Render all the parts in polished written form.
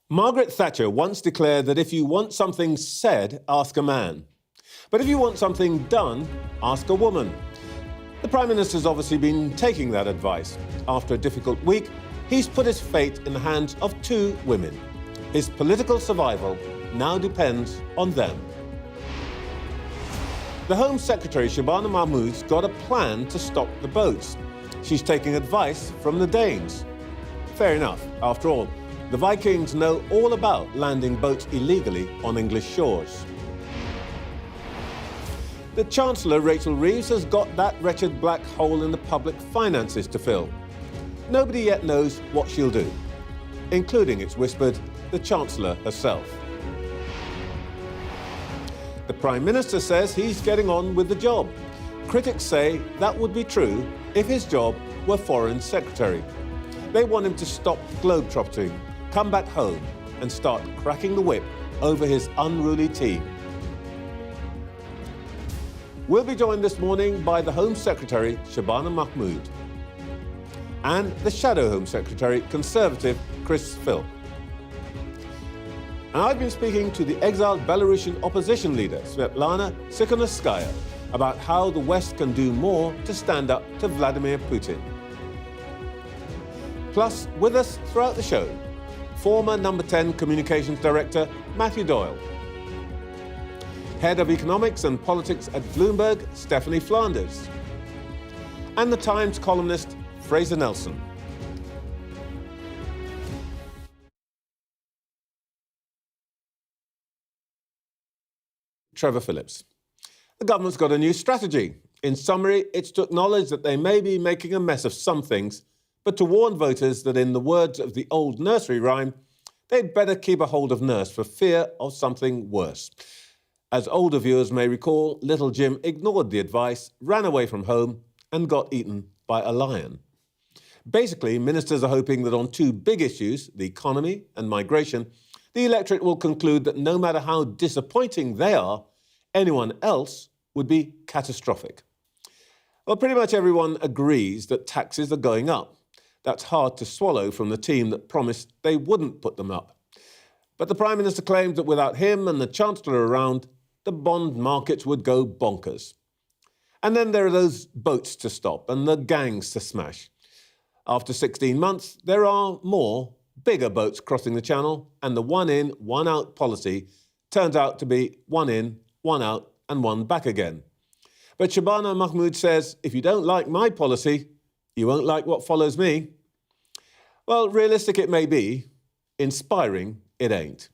Margaret Thatcher once declared that if you want something said, ask a man. But if you want something done, ask a woman. The Prime Minister's obviously been taking that advice. After a difficult week, he's put his fate in the hands of two women. His political survival now depends on them. The Home Secretary, Shabana Mahmood's got a plan to stop the boats. She's taking advice from the Danes. Fair enough. After all, the Vikings know all about landing boats illegally on English shores. The Chancellor, Rachel Reeves, has got that wretched black hole in the public finances to fill. Nobody yet knows what she'll do, including, it's whispered, the Chancellor herself. The Prime Minister says he's getting on with the job. Critics say that would be true if his job were Foreign Secretary. They want him to stop globetrotting, come back home and start cracking the whip over his unruly team. We'll be joined this morning by the Home Secretary, Shabana Mahmood, and the Shadow Home Secretary, Conservative Chris Phil. And I've been speaking to the exiled Belarusian opposition leader, Svetlana Tsikhanouskaya, about how the West can do more to stand up to Vladimir Putin. Plus, with us throughout the show, former Number 10 Communications Director Matthew Doyle, Head of Economics and Politics at Bloomberg, Stephanie Flanders, and the Times columnist Fraser Nelson. Trevor Phillips. The government's got a new strategy. In summary, it's to acknowledge that they may be making a mess of some things, but to warn voters that, in the words of the old nursery rhyme, they'd better keep a hold of nurse for fear of something worse. As older viewers may recall, little Jim ignored the advice, ran away from home, and got eaten by a lion. Basically, ministers are hoping that on two big issues, the economy and migration, the electorate will conclude that no matter how disappointing they are, anyone else would be catastrophic. Well, pretty much everyone agrees that taxes are going up. That's hard to swallow from the team that promised they wouldn't put them up. But the Prime Minister claimed that without him and the Chancellor around, the bond markets would go bonkers. And then there are those boats to stop and the gangs to smash. After 16 months, there are more, bigger boats crossing the channel, and the one in, one out policy turns out to be one in, one out, and one back again. But Shabana Mahmood says, if you don't like my policy, you won't like what follows me. Well, realistic it may be, inspiring it ain't.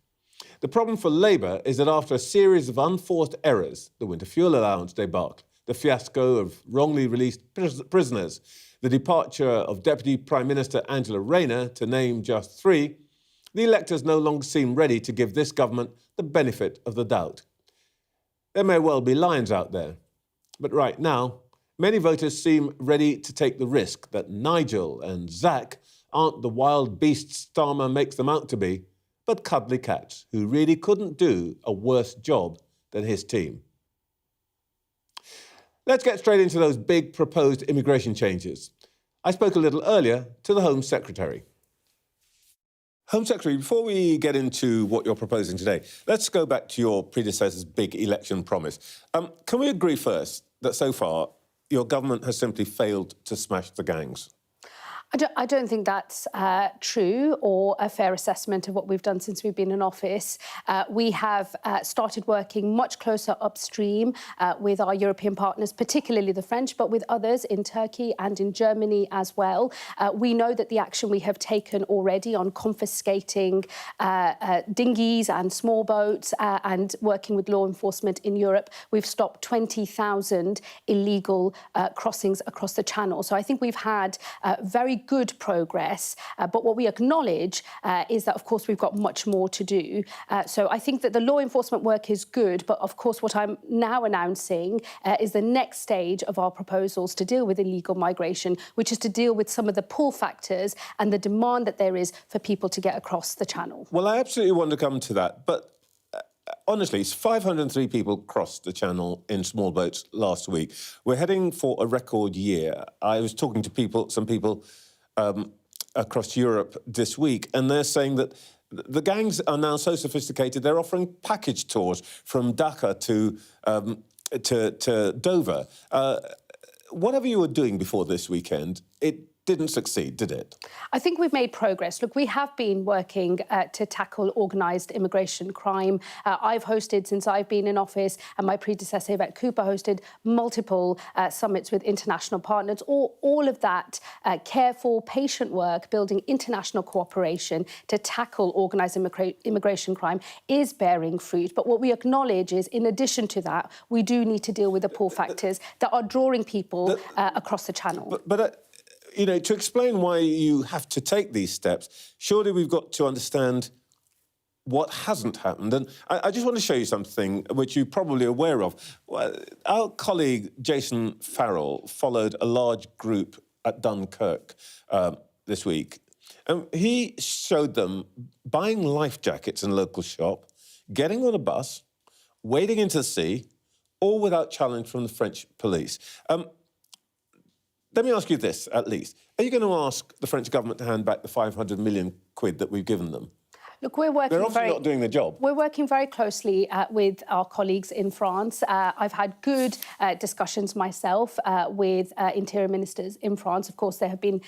The problem for Labour is that after a series of unforced errors, the winter fuel allowance debacle, the fiasco of wrongly released prisoners, the departure of Deputy Prime Minister Angela Rayner, to name just three, the electors no longer seem ready to give this government the benefit of the doubt. There may well be lions out there, but right now, many voters seem ready to take the risk that Nigel and Zach aren't the wild beasts Starmer makes them out to be, but cuddly cats who really couldn't do a worse job than his team. Let's get straight into those big proposed immigration changes. I spoke a little earlier to the Home Secretary. Home Secretary, before we get into what you're proposing today, let's go back to your predecessor's big election promise. Can we agree first that so far your government has simply failed to smash the gangs? I don't think that's true or a fair assessment of what we've done since we've been in office. We have started working much closer upstream with our European partners, particularly the French, but with others in Turkey and in Germany as well. We know that the action we have taken already on confiscating dinghies and small boats and working with law enforcement in Europe, we've stopped 20,000 illegal crossings across the channel. So I think we've had very good progress, but what we acknowledge is that, of course, we've got much more to do. So I think that the law enforcement work is good, but of course what I'm now announcing is the next stage of our proposals to deal with illegal migration, which is to deal with some of the pull factors and the demand that there is for people to get across the channel. Well, I absolutely want to come to that, but honestly, 503 people crossed the channel in small boats last week. We're heading for a record year. I was talking to some people across Europe this week, and they're saying that The gangs are now so sophisticated, they're offering package tours from Dhaka to Dover. Whatever you were doing before this weekend, it didn't succeed, did it? I think we've made progress. Look, we have been working to tackle organised immigration crime. I've hosted, since I've been in office, and my predecessor, Yvette Cooper, hosted multiple summits with international partners. All of that careful, patient work, building international cooperation to tackle organised immigration crime is bearing fruit. But what we acknowledge is, in addition to that, we do need to deal with the pull factors that are drawing people across the channel. You know, to explain why you have to take these steps, surely we've got to understand what hasn't happened. And I just want to show you something which you're probably aware of. Well, our colleague Jason Farrell followed a large group at Dunkirk this week. And he showed them buying life jackets in a local shop, getting on a bus, wading into the sea, all without challenge from the French police. Let me ask you this, at least. Are you going to ask the French government to hand back the 500 million quid that we've given them? Look, we're working They're obviously not doing the job. We're working very closely with our colleagues in France. I've had good discussions myself with interior ministers in France. Of course, there have been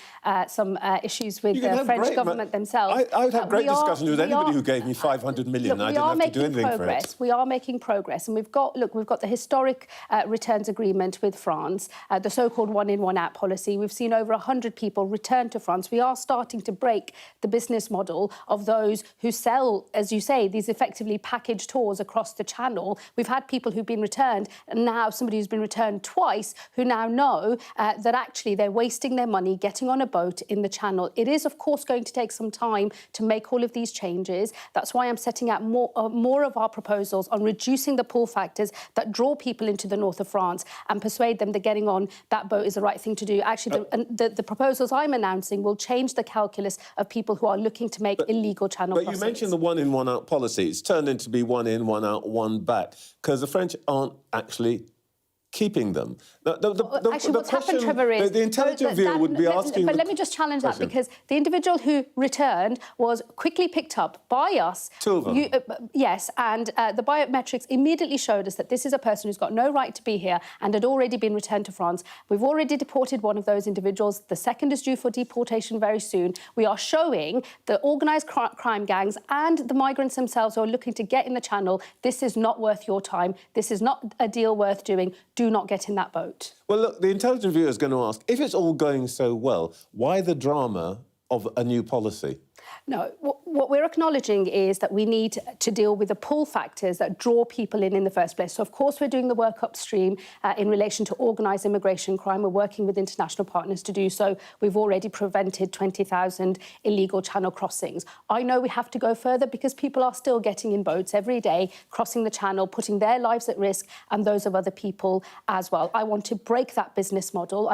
some issues with the French government themselves. I would have great discussions with anybody who gave me 500 million. I didn't have to do anything for it. We are making progress. And we've got the historic returns agreement with France, the so-called one-in, one-out policy. We've seen over 100 people return to France. We are starting to break the business model of those who sell, as you say, these effectively packaged tours across the channel. We've had people who've been returned, and now somebody who's been returned twice, who now know that actually they're wasting their money getting on a boat in the channel. It is, of course, going to take some time to make all of these changes. That's why I'm setting out more of our proposals on reducing the pull factors that draw people into the north of France and persuade them that getting on that boat is the right thing to do. Actually, the proposals I'm announcing will change the calculus of people who are looking to make illegal channel crossings. You mentioned the one-in, one-out policy. It's turned into be one-in, one-out, one-back, because the French aren't actually keeping them. Actually, what's happened, Trevor, is... The intelligent viewer would be asking... But let me just challenge that, because the individual who returned was quickly picked up by us. Two of them. Yes, and the biometrics immediately showed us that this is a person who's got no right to be here and had already been returned to France. We've already deported one of those individuals. The second is due for deportation very soon. We are showing the organised crime gangs and the migrants themselves who are looking to get in the channel, this is not worth your time. This is not a deal worth doing. Do not get in that boat. Well, look, the intelligent viewer is going to ask, if it's all going so well, why the drama of a new policy? No, what we're acknowledging is that we need to deal with the pull factors that draw people in the first place. So, of course, we're doing the work upstream in relation to organised immigration crime. We're working with international partners to do so. We've already prevented 20,000 illegal channel crossings. I know we have to go further because people are still getting in boats every day, crossing the channel, putting their lives at risk and those of other people as well. I want to break that business model,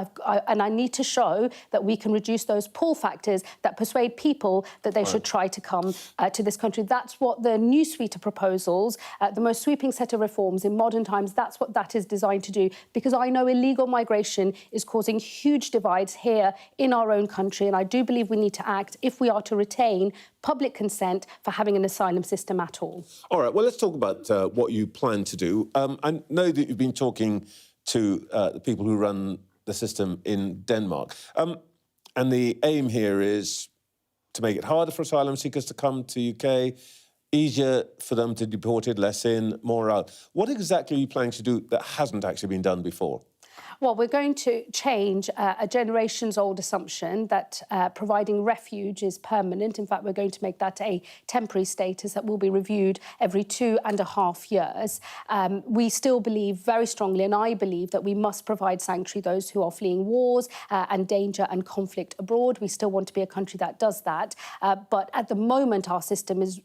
and I need to show that we can reduce those pull factors that persuade people that they should try to come to this country. That's what the new suite of proposals, the most sweeping set of reforms in modern times, that's what that is designed to do. Because I know illegal migration is causing huge divides here in our own country, and I do believe we need to act if we are to retain public consent for having an asylum system at all. All right, well, let's talk about what you plan to do. I know that you've been talking to the people who run the system in Denmark. And the aim here is to make it harder for asylum seekers to come to UK, easier for them to be deported, less in, more out. What exactly are you planning to do that hasn't actually been done before? Well, we're going to change a generations-old assumption that providing refuge is permanent. In fact, we're going to make that a temporary status that will be reviewed every 2.5 years. We still believe very strongly, and I believe, that we must provide sanctuary those who are fleeing wars and danger and conflict abroad. We still want to be a country that does that. But at the moment, our system is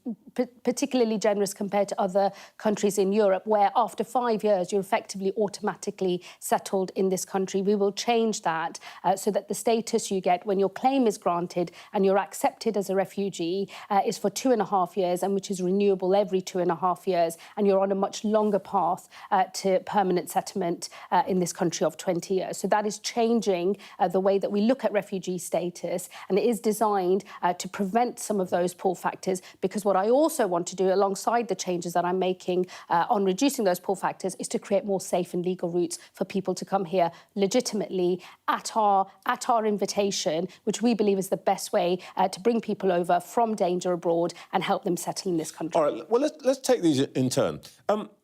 particularly generous compared to other countries in Europe, where after 5 years you're effectively automatically settled in this country. We will change that so that the status you get when your claim is granted and you're accepted as a refugee is for 2.5 years, and which is renewable every 2.5 years, and you're on a much longer path to permanent settlement in this country of 20 years. So that is changing the way that we look at refugee status, and it is designed to prevent some of those pull factors, because what I also want to do alongside the changes that I'm making on reducing those pull factors is to create more safe and legal routes for people to come here legitimately at our invitation, which we believe is the best way to bring people over from danger abroad and help them settle in this country. All right, well, let's take these in turn.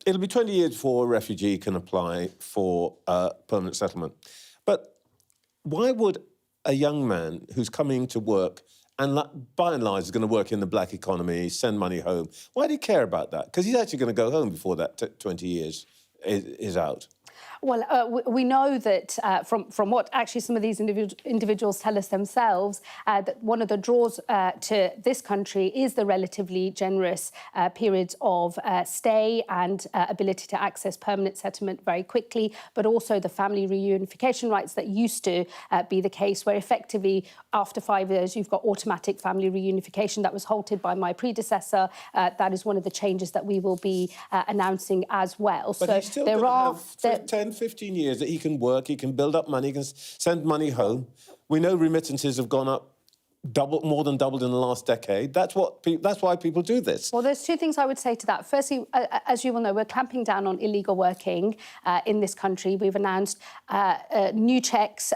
It'll be 20 years before a refugee can apply for permanent settlement. But why would a young man who's coming to work and by and large is going to work in the black economy, send money home, why do you care about that? Because he's actually going to go home before that 20 years is out. Well, we know that from what actually some of these individuals tell us themselves, that one of the draws to this country is the relatively generous periods of stay and ability to access permanent settlement very quickly, but also the family reunification rights that used to be the case, where effectively after 5 years you've got automatic family reunification. That was halted by my predecessor. That is one of the changes that we will be announcing as well. But so he's still there are 10, 15 years that he can work, he can build up money, he can send money home. We know remittances have gone up more than doubled in the last decade. That's why people do this. Well, there's two things I would say to that. Firstly, as you will know, we're clamping down on illegal working in this country. We've announced new checks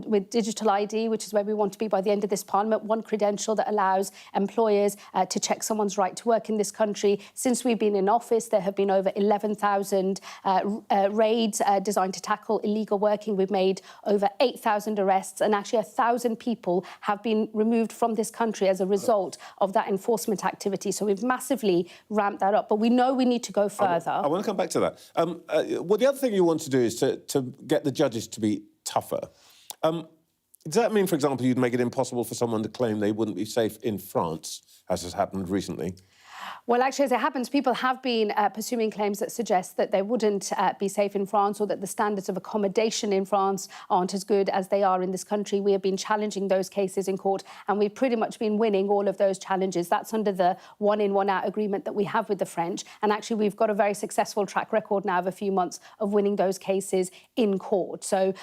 with digital ID, which is where we want to be by the end of this Parliament, one credential that allows employers to check someone's right to work in this country. Since we've been in office, there have been over 11,000 raids designed to tackle illegal working. We've made over 8,000 arrests, and actually 1,000 people have been removed from this country as a result of that enforcement activity. So we've massively ramped that up, but we know we need to go further. I want to come back to that. Well, the other thing you want to do is to get the judges to be tougher. Does that mean, for example, you'd make it impossible for someone to claim they wouldn't be safe in France, as has happened recently? Well, actually, as it happens, people have been pursuing claims that suggest that they wouldn't be safe in France, or that the standards of accommodation in France aren't as good as they are in this country. We have been challenging those cases in court, and we've pretty much been winning all of those challenges. That's under the one-in, one-out agreement that we have with the French. And actually, we've got a very successful track record now of a few months of winning those cases in court. So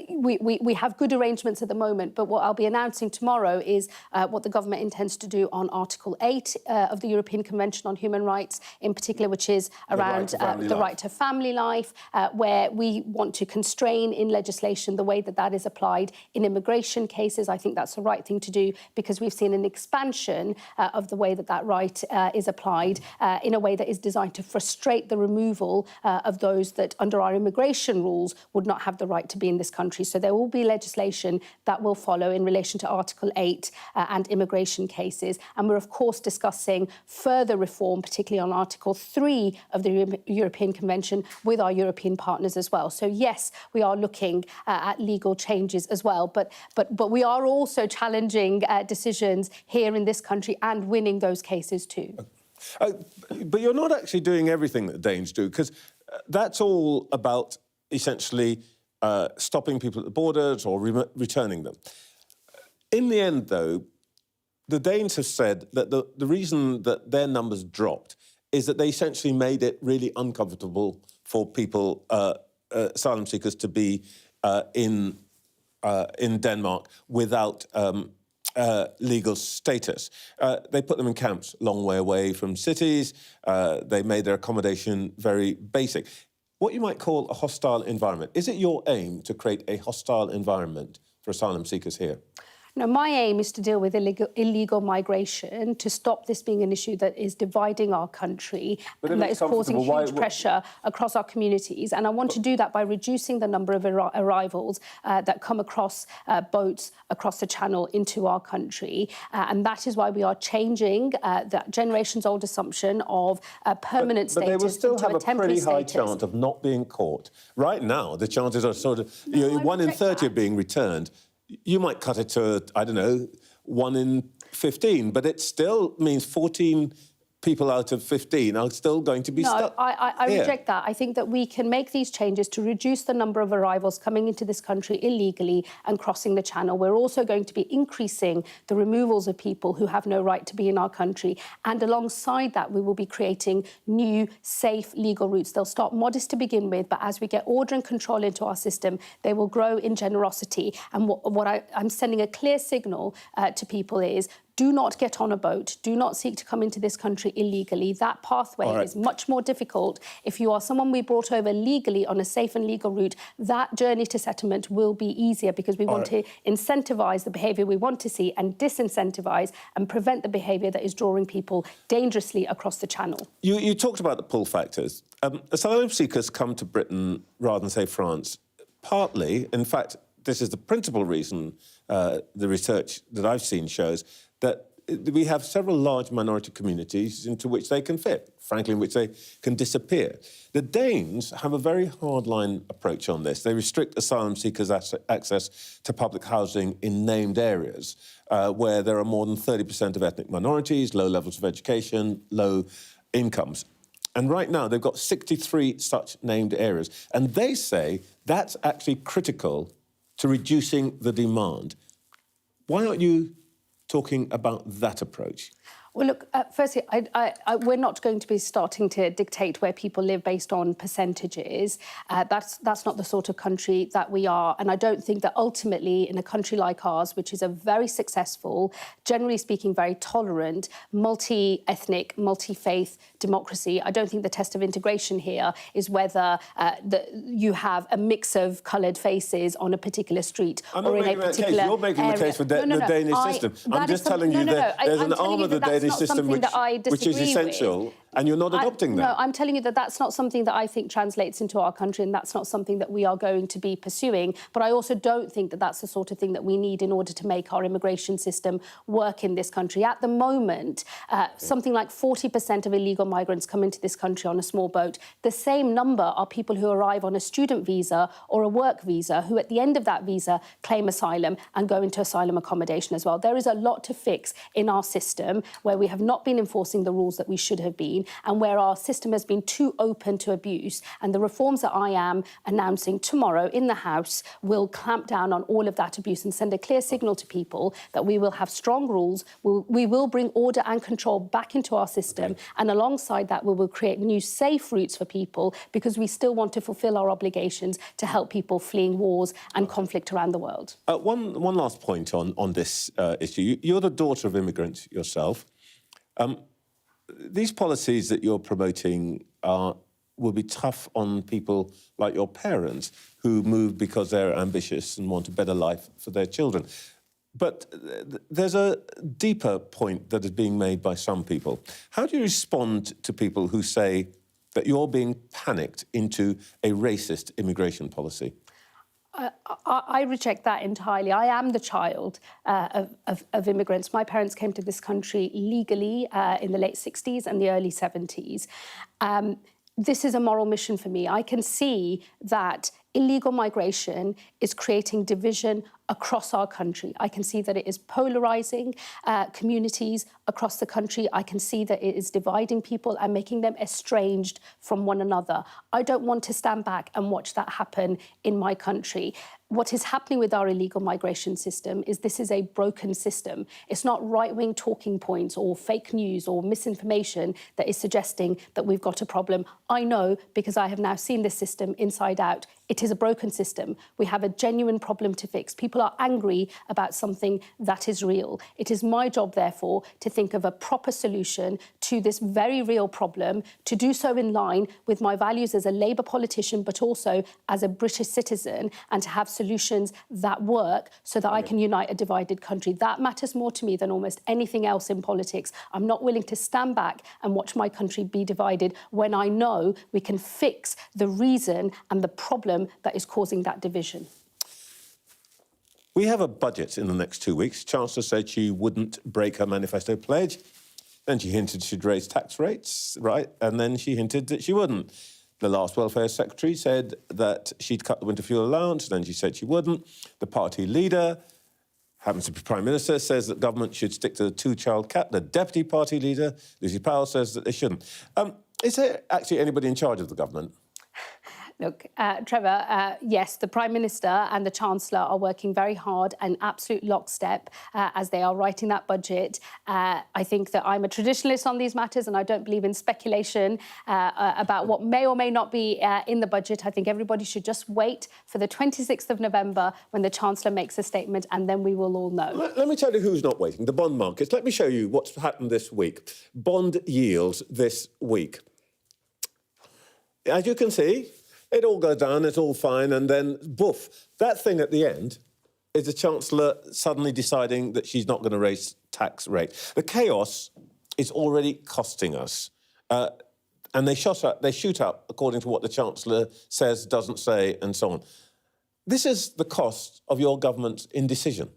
we have good arrangements at the moment, but what I'll be announcing tomorrow is what the government intends to do on Article 8 of the European Convention on Human Rights, in particular, which is around the right to family life, where we want to constrain in legislation the way that is applied in immigration cases. I think that's the right thing to do, because we've seen an expansion of the way that right is applied in a way that is designed to frustrate the removal of those that, under our immigration rules, would not have the right to be in this country. So there will be legislation that will follow in relation to Article 8 and immigration cases. And we're, of course, discussing further reform, particularly on Article 3 of the European Convention, with our European partners as well. So yes, we are looking at legal changes as well, but we are also challenging decisions here in this country and winning those cases too. But you're not actually doing everything that Danes do, because that's all about essentially stopping people at the borders or returning them. In the end, though, the Danes have said that the reason that their numbers dropped is that they essentially made it really uncomfortable for people, asylum seekers, to be in Denmark without legal status. They put them in camps a long way away from cities. They made their accommodation very basic. What you might call a hostile environment. Is it your aim to create a hostile environment for asylum seekers here? No, my aim is to deal with illegal migration, to stop this being an issue that is dividing our country and that is causing huge pressure across our communities. And I want to do that by reducing the number of arrivals that come across boats across the Channel into our country. And that is why we are changing that generations-old assumption of permanent status into a temporary status. But they will still have a pretty high chance of not being caught. Right now, the chances are sort of 1 in 30 of being returned. You might cut it to, I don't know, 1 in 15, but it still means 14 people out of 15 are still going to be stuck. No, I reject that. I think that we can make these changes to reduce the number of arrivals coming into this country illegally and crossing the channel. We're also going to be increasing the removals of people who have no right to be in our country. And alongside that, we will be creating new, safe, legal routes. They'll start modest to begin with, but as we get order and control into our system, they will grow in generosity. And I'm sending a clear signal to people is, do not get on a boat. Do not seek to come into this country illegally. That pathway is much more difficult. If you are someone we brought over legally on a safe and legal route, that journey to settlement will be easier because we want to incentivise the behaviour we want to see and disincentivise and prevent the behaviour that is drawing people dangerously across the channel. You talked about the pull factors. Asylum seekers come to Britain rather than, say, France. Partly, in fact, this is the principal reason the research that I've seen shows that we have several large minority communities into which they can fit, frankly, in which they can disappear. The Danes have a very hardline approach on this. They restrict asylum seekers' access to public housing in named areas where there are more than 30% of ethnic minorities, low levels of education, low incomes. And right now, they've got 63 such named areas. And they say that's actually critical to reducing the demand. Why aren't you talking about that approach? Well, look, firstly, we're not going to be starting to dictate where people live based on percentages. That's not the sort of country that we are. And I don't think that ultimately in a country like ours, which is a very successful, generally speaking, very tolerant, multi-ethnic, multi-faith democracy, I don't think the test of integration here is whether you have a mix of coloured faces on a particular street or in a particular area. You're making the case for the Danish system. I'm just telling you that there's an arm of the Danish system which is essential, and you're not adopting that. No, I'm telling you that that's not something that I think translates into our country, and that's not something that we are going to be pursuing. But I also don't think that that's the sort of thing that we need in order to make our immigration system work in this country. At the moment, something like 40% of illegal migrants come into this country on a small boat. The same number are people who arrive on a student visa or a work visa, who at the end of that visa claim asylum and go into asylum accommodation as well. There is a lot to fix in our system where we have not been enforcing the rules that we should have been, and where our system has been too open to abuse. And the reforms that I am announcing tomorrow in the House will clamp down on all of that abuse and send a clear signal to people that we will have strong rules, we will bring order and control back into our system, and alongside that we will create new safe routes for people, because we still want to fulfil our obligations to help people fleeing wars and conflict around the world. One last point on this issue. You're the daughter of immigrants yourself. These policies that you're promoting will be tough on people like your parents who move because they're ambitious and want a better life for their children. But there's a deeper point that is being made by some people. How do you respond to people who say that you're being panicked into a racist immigration policy? I reject that entirely. I am the child of immigrants. My parents came to this country legally in the late 60s and the early 70s. This is a moral mission for me. I can see that illegal migration is creating division across our country. I can see that it is polarising communities across the country. I can see that it is dividing people and making them estranged from one another. I don't want to stand back and watch that happen in my country. What is happening with our illegal migration system is this is a broken system. It's not right-wing talking points or fake news or misinformation that is suggesting that we've got a problem. I know, because I have now seen this system inside out. It is a broken system. We have a genuine problem to fix. People are angry about something that is real. It is my job, therefore, to think of a proper solution to this very real problem, to do so in line with my values as a Labour politician, but also as a British citizen, and to have solutions that work so that I can unite a divided country. That matters more to me than almost anything else in politics. I'm not willing to stand back and watch my country be divided when I know we can fix the reason and the problem that is causing that division. We have a budget in the next 2 weeks. Chancellor said she wouldn't break her manifesto pledge. Then she hinted she'd raise tax rates, right? And then she hinted that she wouldn't. The last welfare secretary said that she'd cut the winter fuel allowance. Then she said she wouldn't. The party leader happens to be Prime Minister, says that government should stick to the two-child cap. The Deputy Party Leader, Lucy Powell, says that they shouldn't. Is there actually anybody in charge of the government? Look, Trevor, yes, the Prime Minister and the Chancellor are working very hard and absolute lockstep as they are writing that budget. I think that I'm a traditionalist on these matters and I don't believe in speculation about what may or may not be in the budget. I think everybody should just wait for the 26th of November when the Chancellor makes a statement and then we will all know. Let me tell you who's not waiting, the bond markets. Let me show you what's happened this week. Bond yields this week. As you can see, it all goes down, it's all fine, and then, boof. That thing at the end is the Chancellor suddenly deciding that she's not going to raise tax rate. The chaos is already costing us. And they shoot up according to what the Chancellor says, doesn't say, and so on. This is the cost of your government's indecision.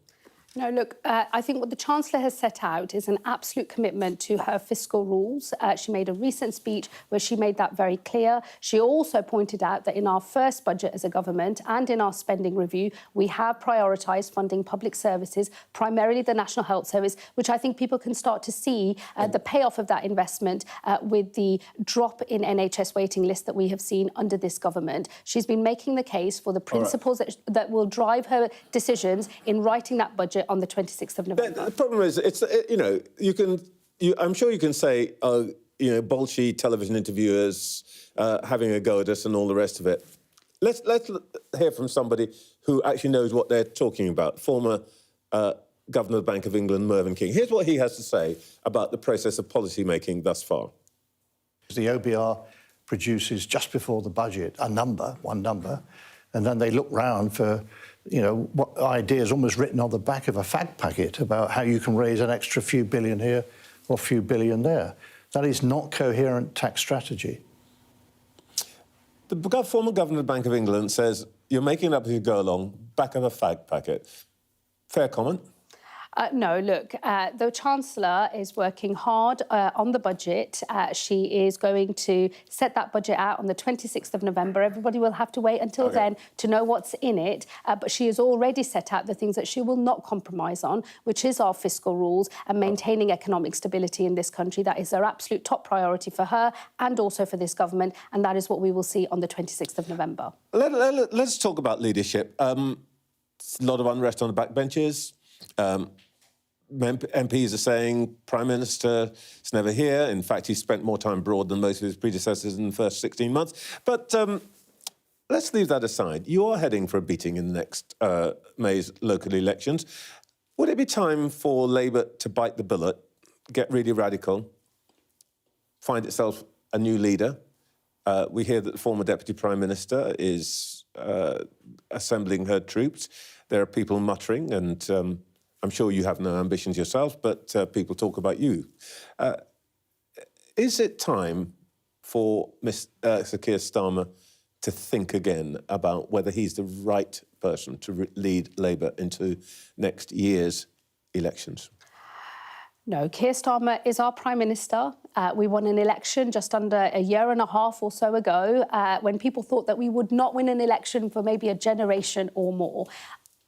No, look, I think what the Chancellor has set out is an absolute commitment to her fiscal rules. She made a recent speech where she made that very clear. She also pointed out that in our first budget as a government and in our spending review, we have prioritised funding public services, primarily the National Health Service, which I think people can start to see the payoff of that investment with the drop in NHS waiting list that we have seen under this government. She's been making the case for the principles that will drive her decisions in writing that budget on the 26th of November. The problem is, I'm sure you can say, bolshy television interviewers having a go at us and all the rest of it. Let's hear from somebody who actually knows what they're talking about, former Governor of the Bank of England, Mervyn King. Here's what he has to say about the process of policy making thus far. The OBR produces, just before the budget, one number, and then they look round for what ideas almost written on the back of a fag packet about how you can raise an extra few billion here or a few billion there. That is not coherent tax strategy. The former Governor of the Bank of England says, you're making it up as you go along, back of a fag packet. Fair comment? No, look, the Chancellor is working hard on the budget. She is going to set that budget out on the 26th of November. Everybody will have to wait until then to know what's in it. But she has already set out the things that she will not compromise on, which is our fiscal rules and maintaining economic stability in this country. That is her absolute top priority for her and also for this government. And that is what we will see on the 26th of November. Let's talk about leadership. A lot of unrest on the backbenches. MPs are saying Prime Minister is never here. In fact, he spent more time abroad than most of his predecessors in the first 16 months. But let's leave that aside. You are heading for a beating in the next May's local elections. Would it be time for Labour to bite the bullet, get really radical, find itself a new leader? We hear that the former Deputy Prime Minister is assembling her troops. There are people muttering, and I'm sure you have no ambitions yourself, but people talk about you. Is it time for Sir Keir Starmer to think again about whether he's the right person to lead Labour into next year's elections? No, Keir Starmer is our Prime Minister. We won an election just under a year and a half or so ago when people thought that we would not win an election for maybe a generation or more.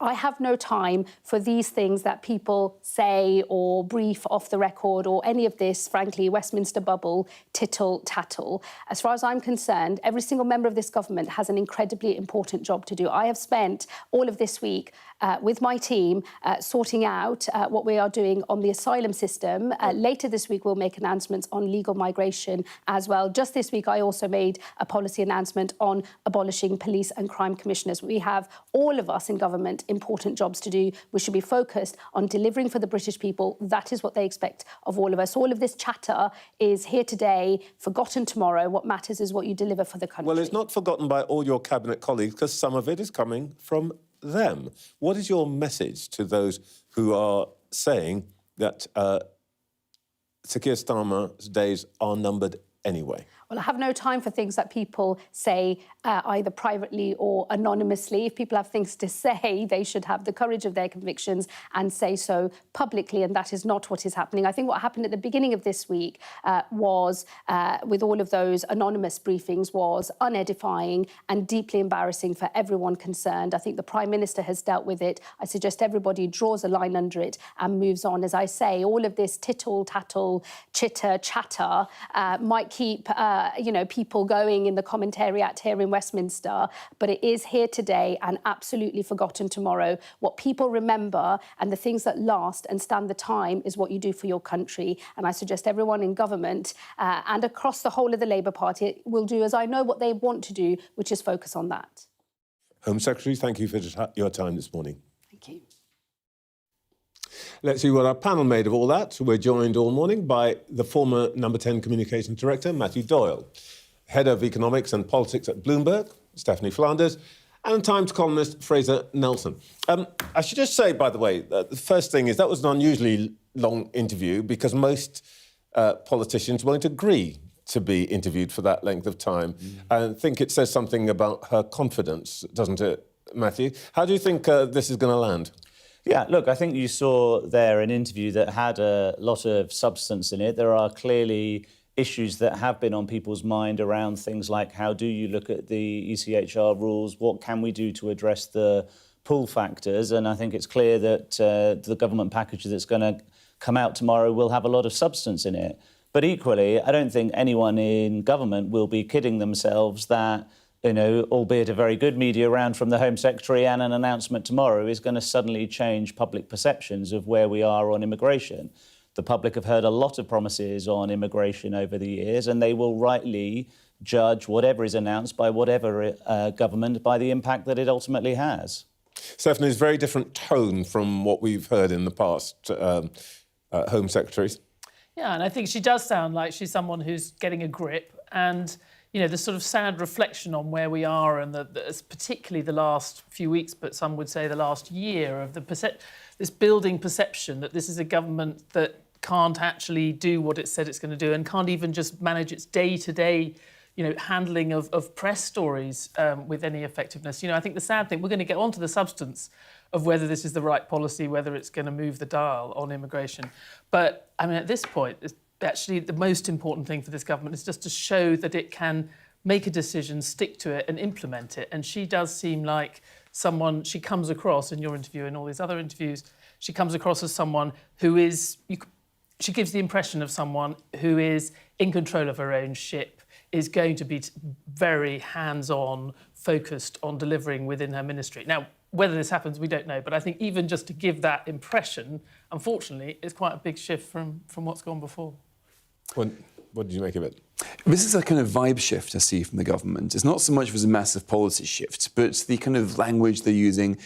I have no time for these things that people say or brief off the record or any of this, frankly, Westminster bubble, tittle, tattle. As far as I'm concerned, every single member of this government has an incredibly important job to do. I have spent all of this week with my team sorting out what we are doing on the asylum system. Later this week, we'll make announcements on legal migration as well. Just this week, I also made a policy announcement on abolishing police and crime commissioners. We have, all of us in government, important jobs to do. We should be focused on delivering for the British people. That is what they expect of all of us. All of this chatter is here today, forgotten tomorrow. What matters is what you deliver for the country. Well, it's not forgotten by all your cabinet colleagues because some of it is coming from them. What is your message to those who are saying that Sir Keir Starmer's days are numbered anyway? Well, I have no time for things that people say either privately or anonymously. If people have things to say, they should have the courage of their convictions and say so publicly, and that is not what is happening. I think what happened at the beginning of this week was, with all of those anonymous briefings, was unedifying and deeply embarrassing for everyone concerned. I think the Prime Minister has dealt with it. I suggest everybody draws a line under it and moves on. As I say, all of this tittle-tattle, chitter-chatter might keep people going in the commentariat here in Westminster, but it is here today and absolutely forgotten tomorrow. What people remember and the things that last and stand the time is what you do for your country. And I suggest everyone in government and across the whole of the Labour Party will do as I know what they want to do, which is focus on that. Home Secretary, thank you for your time this morning. Thank you. Let's see what our panel made of all that. We're joined all morning by the former Number 10 Communications Director, Matthew Doyle, Head of Economics and Politics at Bloomberg, Stephanie Flanders, and Times columnist Fraser Nelson. I should just say, by the way, the first thing is that was an unusually long interview because most politicians won't agree to be interviewed for that length of time. I think it says something about her confidence, doesn't it, Matthew? How do you think this is going to land? Yeah, look, I think you saw there an interview that had a lot of substance in it. There are clearly issues that have been on people's mind around things like how do you look at the ECHR rules, what can we do to address the pull factors, and I think it's clear that the government package that's going to come out tomorrow will have a lot of substance in it. But equally, I don't think anyone in government will be kidding themselves that, albeit a very good media round from the Home Secretary and an announcement tomorrow is going to suddenly change public perceptions of where we are on immigration. The public have heard a lot of promises on immigration over the years, and they will rightly judge whatever is announced by whatever government by the impact that it ultimately has. Stephanie's very different tone from what we've heard in the past, Home Secretaries. Yeah, and I think she does sound like she's someone who's getting a grip and, the sort of sad reflection on where we are and particularly the last few weeks, but some would say the last year of this building perception that this is a government that can't actually do what it said it's going to do and can't even just manage its day-to-day, handling of press stories with any effectiveness. I think the sad thing, we're going to get onto the substance of whether this is the right policy, whether it's going to move the dial on immigration. But, at this point, actually the most important thing for this government is just to show that it can make a decision, stick to it and implement it. And she does seem like someone, she comes across in your interview and all these other interviews, she comes across as someone who is, she gives the impression of someone who is in control of her own ship, is going to be very hands-on, focused on delivering within her ministry. Now, whether this happens, we don't know. But I think even just to give that impression, unfortunately, is quite a big shift from what's gone before. What did you make of it? This is a kind of vibe shift I see from the government. It's not so much as a massive policy shift, but the kind of language they're using,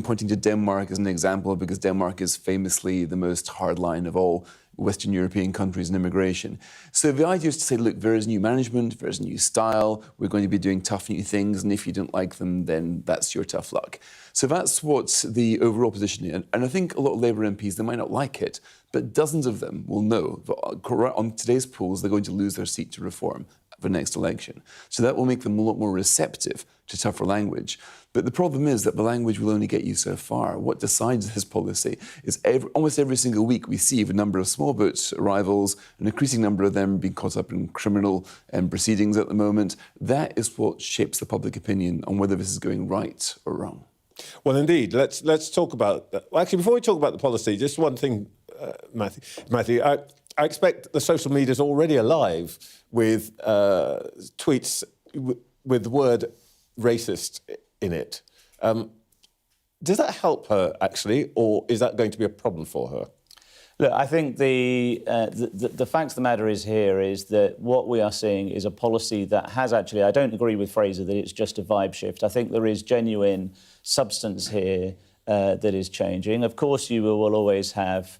pointing to Denmark as an example, because Denmark is famously the most hardline of all Western European countries in immigration. So the idea is to say, look, there is new management, there is a new style, we're going to be doing tough new things, and if you don't like them, then that's your tough luck. So that's what the overall position is. And I think a lot of Labour MPs, they might not like it, but dozens of them will know that on today's polls, they're going to lose their seat to Reform for the next election. So that will make them a lot more receptive to tougher language. But the problem is that the language will only get you so far. What decides this policy is almost every single week we see the number of small boat arrivals, an increasing number of them being caught up in criminal proceedings at the moment. That is what shapes the public opinion on whether this is going right or wrong. Well, indeed. Let's talk about that. Well, actually, before we talk about the policy, just one thing, Matthew. I expect the social media is already alive with tweets with the word racist in it. Does that help her, actually, or is that going to be a problem for her? Look, I think the fact of the matter is that what we are seeing is a policy that has actually, I don't agree with Fraser that it's just a vibe shift. I think there is genuine substance here that is changing. Of course, you will always have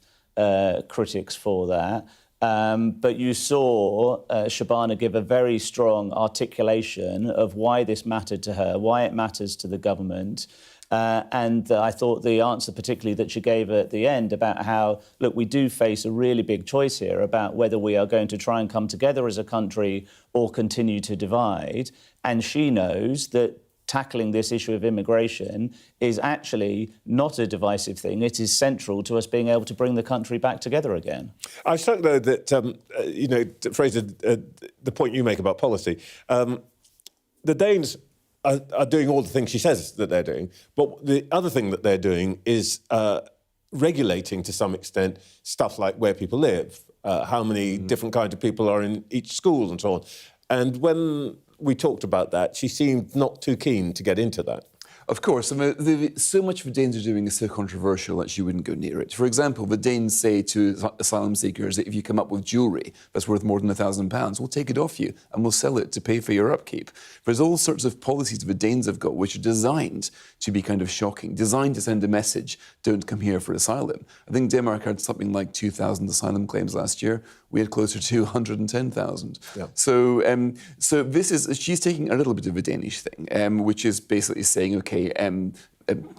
critics for that. But you saw Shabana give a very strong articulation of why this mattered to her, why it matters to the government. And I thought the answer particularly that she gave at the end about how, look, we do face a really big choice here about whether we are going to try and come together as a country or continue to divide. And she knows that tackling this issue of immigration is actually not a divisive thing. It is central to us being able to bring the country back together again. I was struck, though, that, Fraser, the point you make about policy, the Danes are doing all the things she says that they're doing, but the other thing that they're doing is regulating, to some extent, stuff like where people live, how many different kinds of people are in each school and so on. And when we talked about that, she seemed not too keen to get into that. Of course, I mean, so much of what Danes are doing is so controversial that she wouldn't go near it. For example, the Danes say to asylum seekers that if you come up with jewellery that's worth more than £1,000, we'll take it off you and we'll sell it to pay for your upkeep. There's all sorts of policies the Danes have got which are designed to be kind of shocking, designed to send a message, don't come here for asylum. I think Denmark had something like 2,000 asylum claims last year. We had closer to 110,000. Yeah. So she's taking a little bit of a Danish thing, which is basically saying, OK,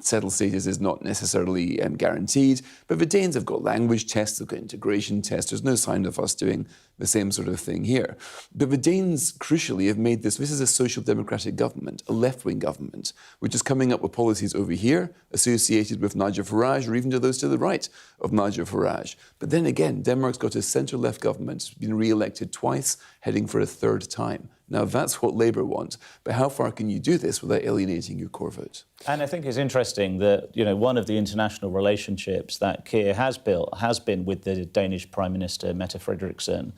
settled status is not necessarily guaranteed, but the Danes have got language tests, they've got integration tests. There's no sign of us doing the same sort of thing here. But the Danes, crucially, have made this is a social democratic government, a left-wing government, which is coming up with policies over here associated with Nigel Farage, or even to those to the right of Nigel Farage. But then again, Denmark's got a centre-left government, been re-elected twice, heading for a third time. Now, that's what Labour want. But how far can you do this without alienating your core vote? And I think it's interesting that, one of the international relationships that Keir has built has been with the Danish Prime Minister, Mette Frederiksen.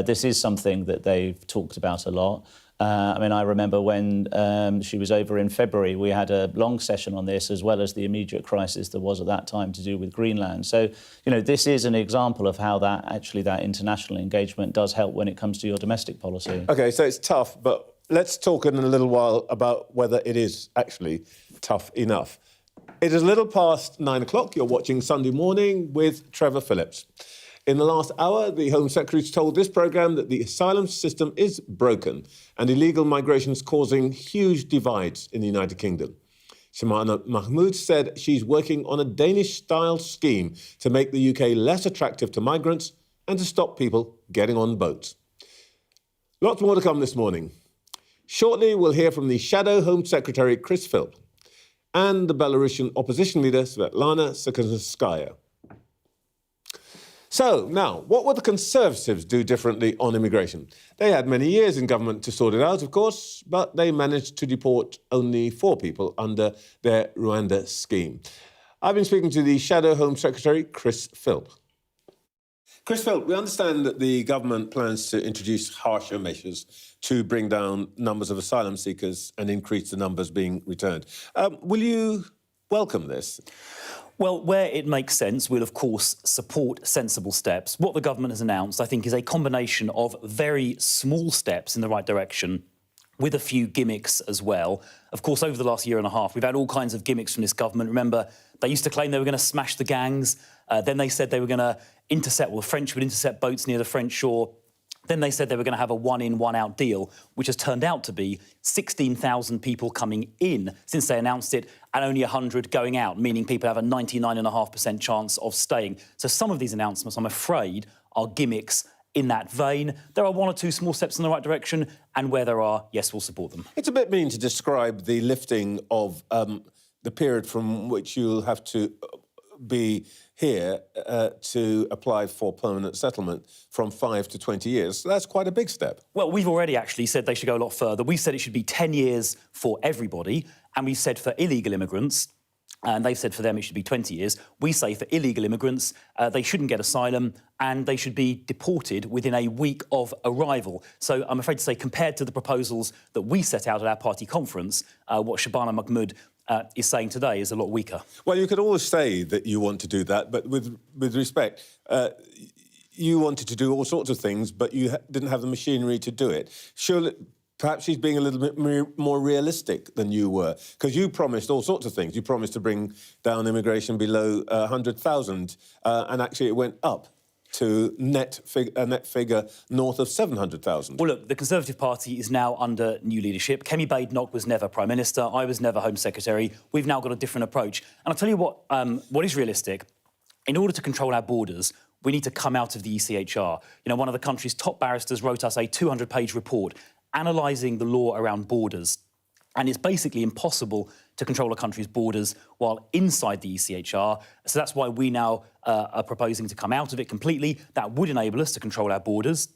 This is something that they've talked about a lot. I remember when she was over in February, we had a long session on this, as well as the immediate crisis there was at that time to do with Greenland. So, this is an example of how that international engagement does help when it comes to your domestic policy. OK, so it's tough, but let's talk in a little while about whether it is actually tough enough. It is a little past 9 o'clock. You're watching Sunday Morning with Trevor Phillips. In the last hour, the Home Secretary told this programme that the asylum system is broken and illegal migration is causing huge divides in the United Kingdom. Shabana Mahmood said she's working on a Danish-style scheme to make the UK less attractive to migrants and to stop people getting on boats. Lots more to come this morning. Shortly, we'll hear from the Shadow Home Secretary, Trevor Phillips, and the Belarusian opposition leader, Svetlana Tsikhanouskaya. So, now, what would the Conservatives do differently on immigration? They had many years in government to sort it out, of course, but they managed to deport only 4 people under their Rwanda scheme. I've been speaking to the Shadow Home Secretary, Trevor Phillips. Trevor Phillips, we understand that the government plans to introduce harsher measures to bring down numbers of asylum seekers and increase the numbers being returned. Will you welcome this? Well, where it makes sense, we'll, of course, support sensible steps. What the government has announced, I think, is a combination of very small steps in the right direction with a few gimmicks as well. Of course, over the last year and a half, we've had all kinds of gimmicks from this government. Remember, they used to claim they were going to smash the gangs. Then they said they were going to the French would intercept boats near the French shore. Then they said they were going to have a one-in, one-out deal, which has turned out to be 16,000 people coming in since they announced it and only 100 going out, meaning people have a 99.5% chance of staying. So some of these announcements, I'm afraid, are gimmicks in that vein. There are 1 or 2 small steps in the right direction, and where there are, yes, we'll support them. It's a bit mean to describe the lifting of the period from which you'll have to be here to apply for permanent settlement from 5 to 20 years. So that's quite a big step. Well, we've already actually said they should go a lot further. We've said it should be 10 years for everybody, and we've said for illegal immigrants, and they've said for them it should be 20 years. We say for illegal immigrants, they shouldn't get asylum and they should be deported within a week of arrival. So I'm afraid to say, compared to the proposals that we set out at our party conference, what Shabana Mahmood is saying today is a lot weaker. Well, you could always say that you want to do that, but with respect, you wanted to do all sorts of things, but you didn't have the machinery to do it. Surely, perhaps she's being a little bit more realistic than you were, because you promised all sorts of things. You promised to bring down immigration below 100,000, and actually it went up to a net figure north of 700,000. Well, look, the Conservative Party is now under new leadership. Kemi Badenoch was never Prime Minister. I was never Home Secretary. We've now got a different approach. And I'll tell you what is realistic. In order to control our borders, we need to come out of the ECHR. You know, one of the country's top barristers wrote us a 200-page report analysing the law around borders. And it's basically impossible to control a country's borders while inside the ECHR. So that's why we now are proposing to come out of it completely. That would enable us to control our borders,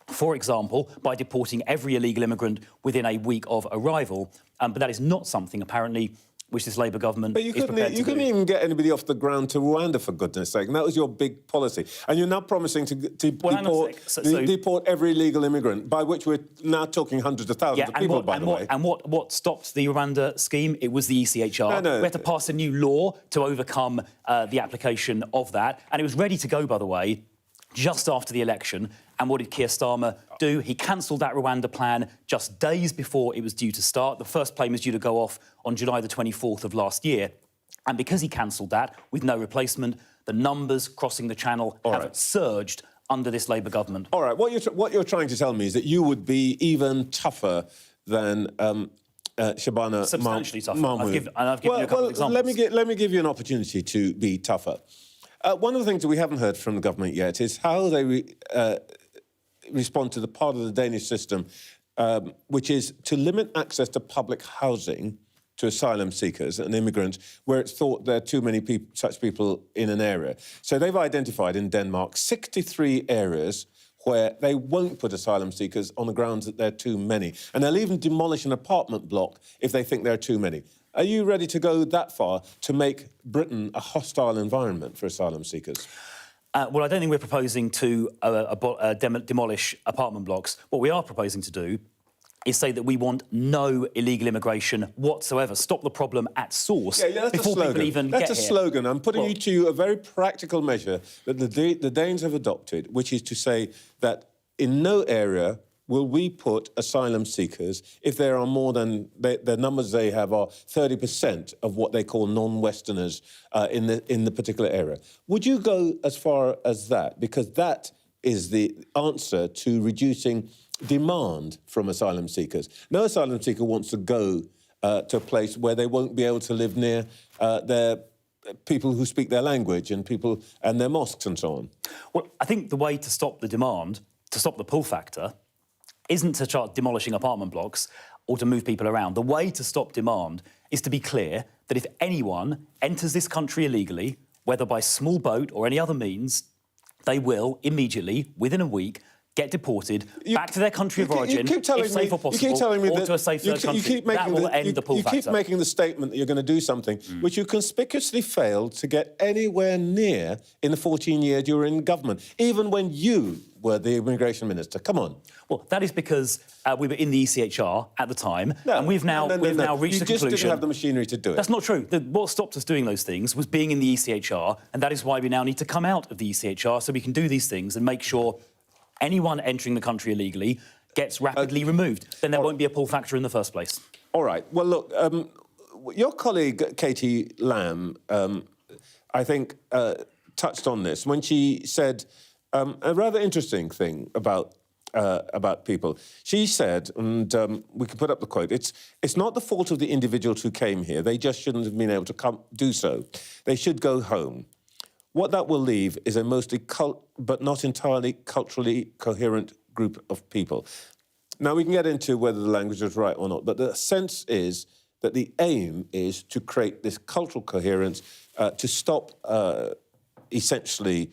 for example, by deporting every illegal immigrant within a week of arrival. But that is not something, apparently, which this Labour government is prepared to do. You couldn't even get anybody off the ground to Rwanda, for goodness sake. And that was your big policy. And you're now promising to deport every illegal immigrant, by which we're now talking hundreds of thousands of people, by the way. And what stopped the Rwanda scheme? It was the ECHR. No. We had to pass a new law to overcome the application of that. And it was ready to go, by the way, just after the election. And what did Keir Starmer do? He cancelled that Rwanda plan just days before it was due to start. The first plane was due to go off on July the 24th of last year. And because he cancelled that with no replacement, the numbers crossing the channel have surged under this Labour government. All right, what you're trying to tell me is that you would be even tougher than Shabana Substantially tougher. Mahmood. I've given you a couple of examples. Let me give you an opportunity to be tougher. One of the things that we haven't heard from the government yet is how they respond to the part of the Danish system which is to limit access to public housing to asylum seekers and immigrants where it's thought there are too many such people in an area. So they've identified in Denmark 63 areas where they won't put asylum seekers on the grounds that there are too many. And they'll even demolish an apartment block if they think there are too many. Are you ready to go that far to make Britain a hostile environment for asylum seekers? Well, I don't think we're proposing to demolish apartment blocks. What we are proposing to do is say that we want no illegal immigration whatsoever. Stop the problem at source before people even get here. That's a slogan. I'm putting you to a very practical measure that the Danes have adopted, which is to say that in no area will we put asylum seekers if there are more than... the numbers they have are 30% of what they call non-Westerners in the particular area. Would you go as far as that? Because that is the answer to reducing demand from asylum seekers. No asylum seeker wants to go to a place where they won't be able to live near their people who speak their language and their mosques and so on. Well, I think the way to stop the demand, to stop the pull factor, isn't to start demolishing apartment blocks or to move people around. The way to stop demand is to be clear that if anyone enters this country illegally, whether by small boat or any other means, they will immediately, within a week, get deported back to their country of origin, if safe or possible, or to a safe third country. That will end the pull factor. You keep making the statement that you're going to do something, which you conspicuously failed to get anywhere near in the 14 years you were in government, even when you were the immigration minister. Come on. Well, that is because we were in the ECHR at the time, and we've now reached the conclusion... You just didn't have the machinery to do it. That's not true. What stopped us doing those things was being in the ECHR, and that is why we now need to come out of the ECHR so we can do these things and make sure anyone entering the country illegally gets rapidly removed. Then there won't be a pull factor in the first place. All right. Well, look, your colleague Katie Lamb, I think, touched on this when she said a rather interesting thing about people. She said, and we can put up the quote, it's not the fault of the individuals who came here. They just shouldn't have been able to do so. They should go home. What that will leave is a mostly but not entirely culturally coherent group of people. Now, we can get into whether the language is right or not, but the sense is that the aim is to create this cultural coherence, to stop, essentially,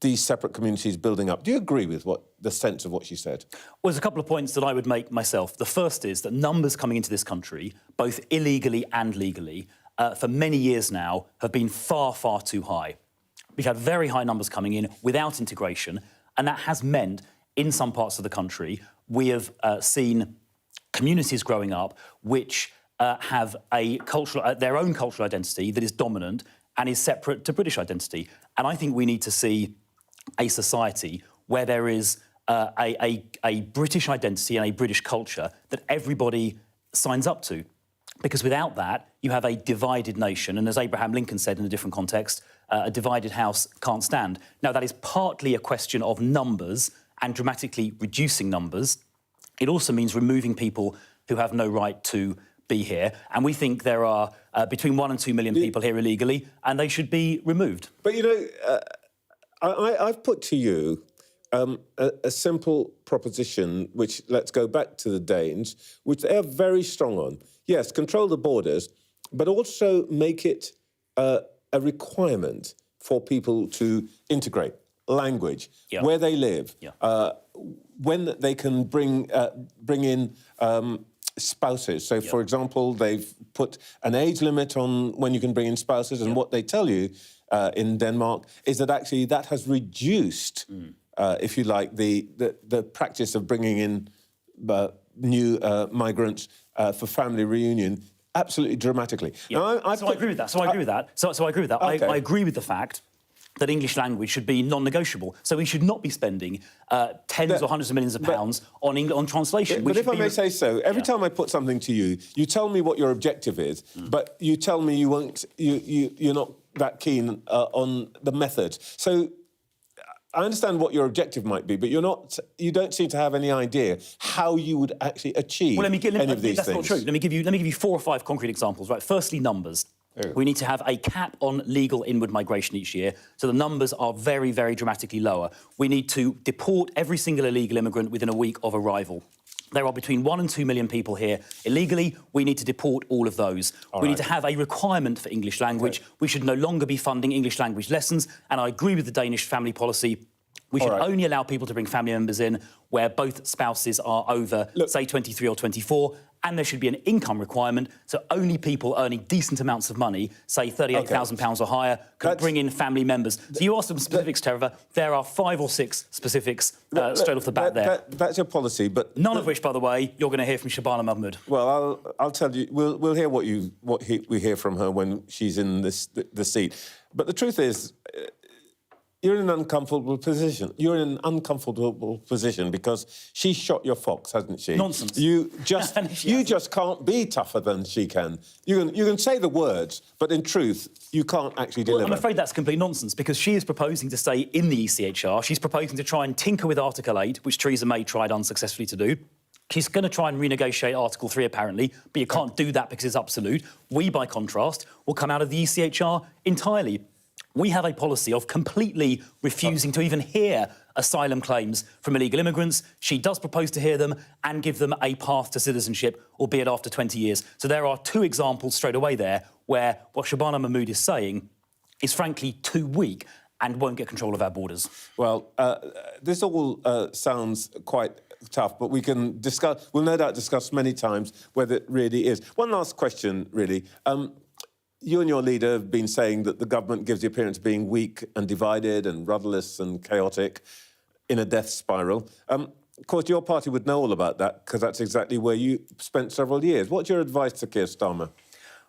these separate communities building up. Do you agree with the sense of what she said? Well, there's a couple of points that I would make myself. The first is that numbers coming into this country, both illegally and legally, for many years now, have been far, far too high. We've had very high numbers coming in without integration, and that has meant, in some parts of the country, we have seen communities growing up which have their own cultural identity that is dominant and is separate to British identity. And I think we need to see a society where there is a British identity and a British culture that everybody signs up to. Because without that, you have a divided nation. And as Abraham Lincoln said in a different context, a divided House can't stand. Now, that is partly a question of numbers and dramatically reducing numbers. It also means removing people who have no right to be here. And we think there are between 1 and 2 million people here illegally, and they should be removed. But, you know, I've put to you a simple proposition, which, let's go back to the Danes, which they are very strong on. Yes, control the borders, but also make it a requirement for people to integrate language, where they live, when they can bring in spouses. So, for example, they've put an age limit on when you can bring in spouses, and what they tell you in Denmark is that actually that has reduced, if you like, the practice of bringing in new migrants for family reunion absolutely dramatically. Now, I agree with that. So I agree with that. Okay. I agree with the fact that English language should be non-negotiable. So we should not be spending tens or hundreds of millions of pounds on translation. But if I may say so, every time I put something to you, you tell me what your objective is, but you tell me you won't. You're not that keen on the method. So I understand what your objective might be, but you don't seem to have any idea how you would actually achieve any of these that's things. Not true. Let me give you 4 or 5 concrete examples. Right. Firstly, numbers. We need to have a cap on legal inward migration each year, so the numbers are very, very dramatically lower. We need to deport every single illegal immigrant within a week of arrival. There are between 1 and 2 million people here illegally. We need to deport all of those. We need to have a requirement for English language. We should no longer be funding English language lessons, and I agree with the Danish family policy. We should only allow people to bring family members in where both spouses are over, say, 23 or 24, and there should be an income requirement, so only people earning decent amounts of money, say £38,000 or higher, can bring in family members. So you asked some specifics, Trevor. There are 5 or 6 specifics straight off the bat there. That's your policy, but none of which, by the way, you're going to hear from Shabana Mahmood. Well, I'll tell you. We'll hear we hear from her when she's in the seat. But the truth is, you're in an uncomfortable position. You're in an uncomfortable position because she shot your fox, hasn't she? Nonsense. You just can't be tougher than she can. You can say the words, but in truth, you can't actually deliver. Well, I'm afraid that's complete nonsense because she is proposing to stay in the ECHR. She's proposing to try and tinker with Article 8, which Theresa May tried unsuccessfully to do. She's going to try and renegotiate Article 3, apparently, but you can't do that because it's absolute. We, by contrast, will come out of the ECHR entirely. We have a policy of completely refusing to even hear asylum claims from illegal immigrants. She does propose to hear them and give them a path to citizenship, albeit after 20 years. So there are 2 examples straight away there where what Shabana Mahmood is saying is frankly too weak and won't get control of our borders. Well, this all sounds quite tough, but we can discuss. We'll no doubt discuss many times whether it really is. One last question, really. You and your leader have been saying that the government gives the appearance of being weak and divided and rudderless and chaotic in a death spiral. Of course, your party would know all about that because that's exactly where you spent several years. What's your advice to Keir Starmer?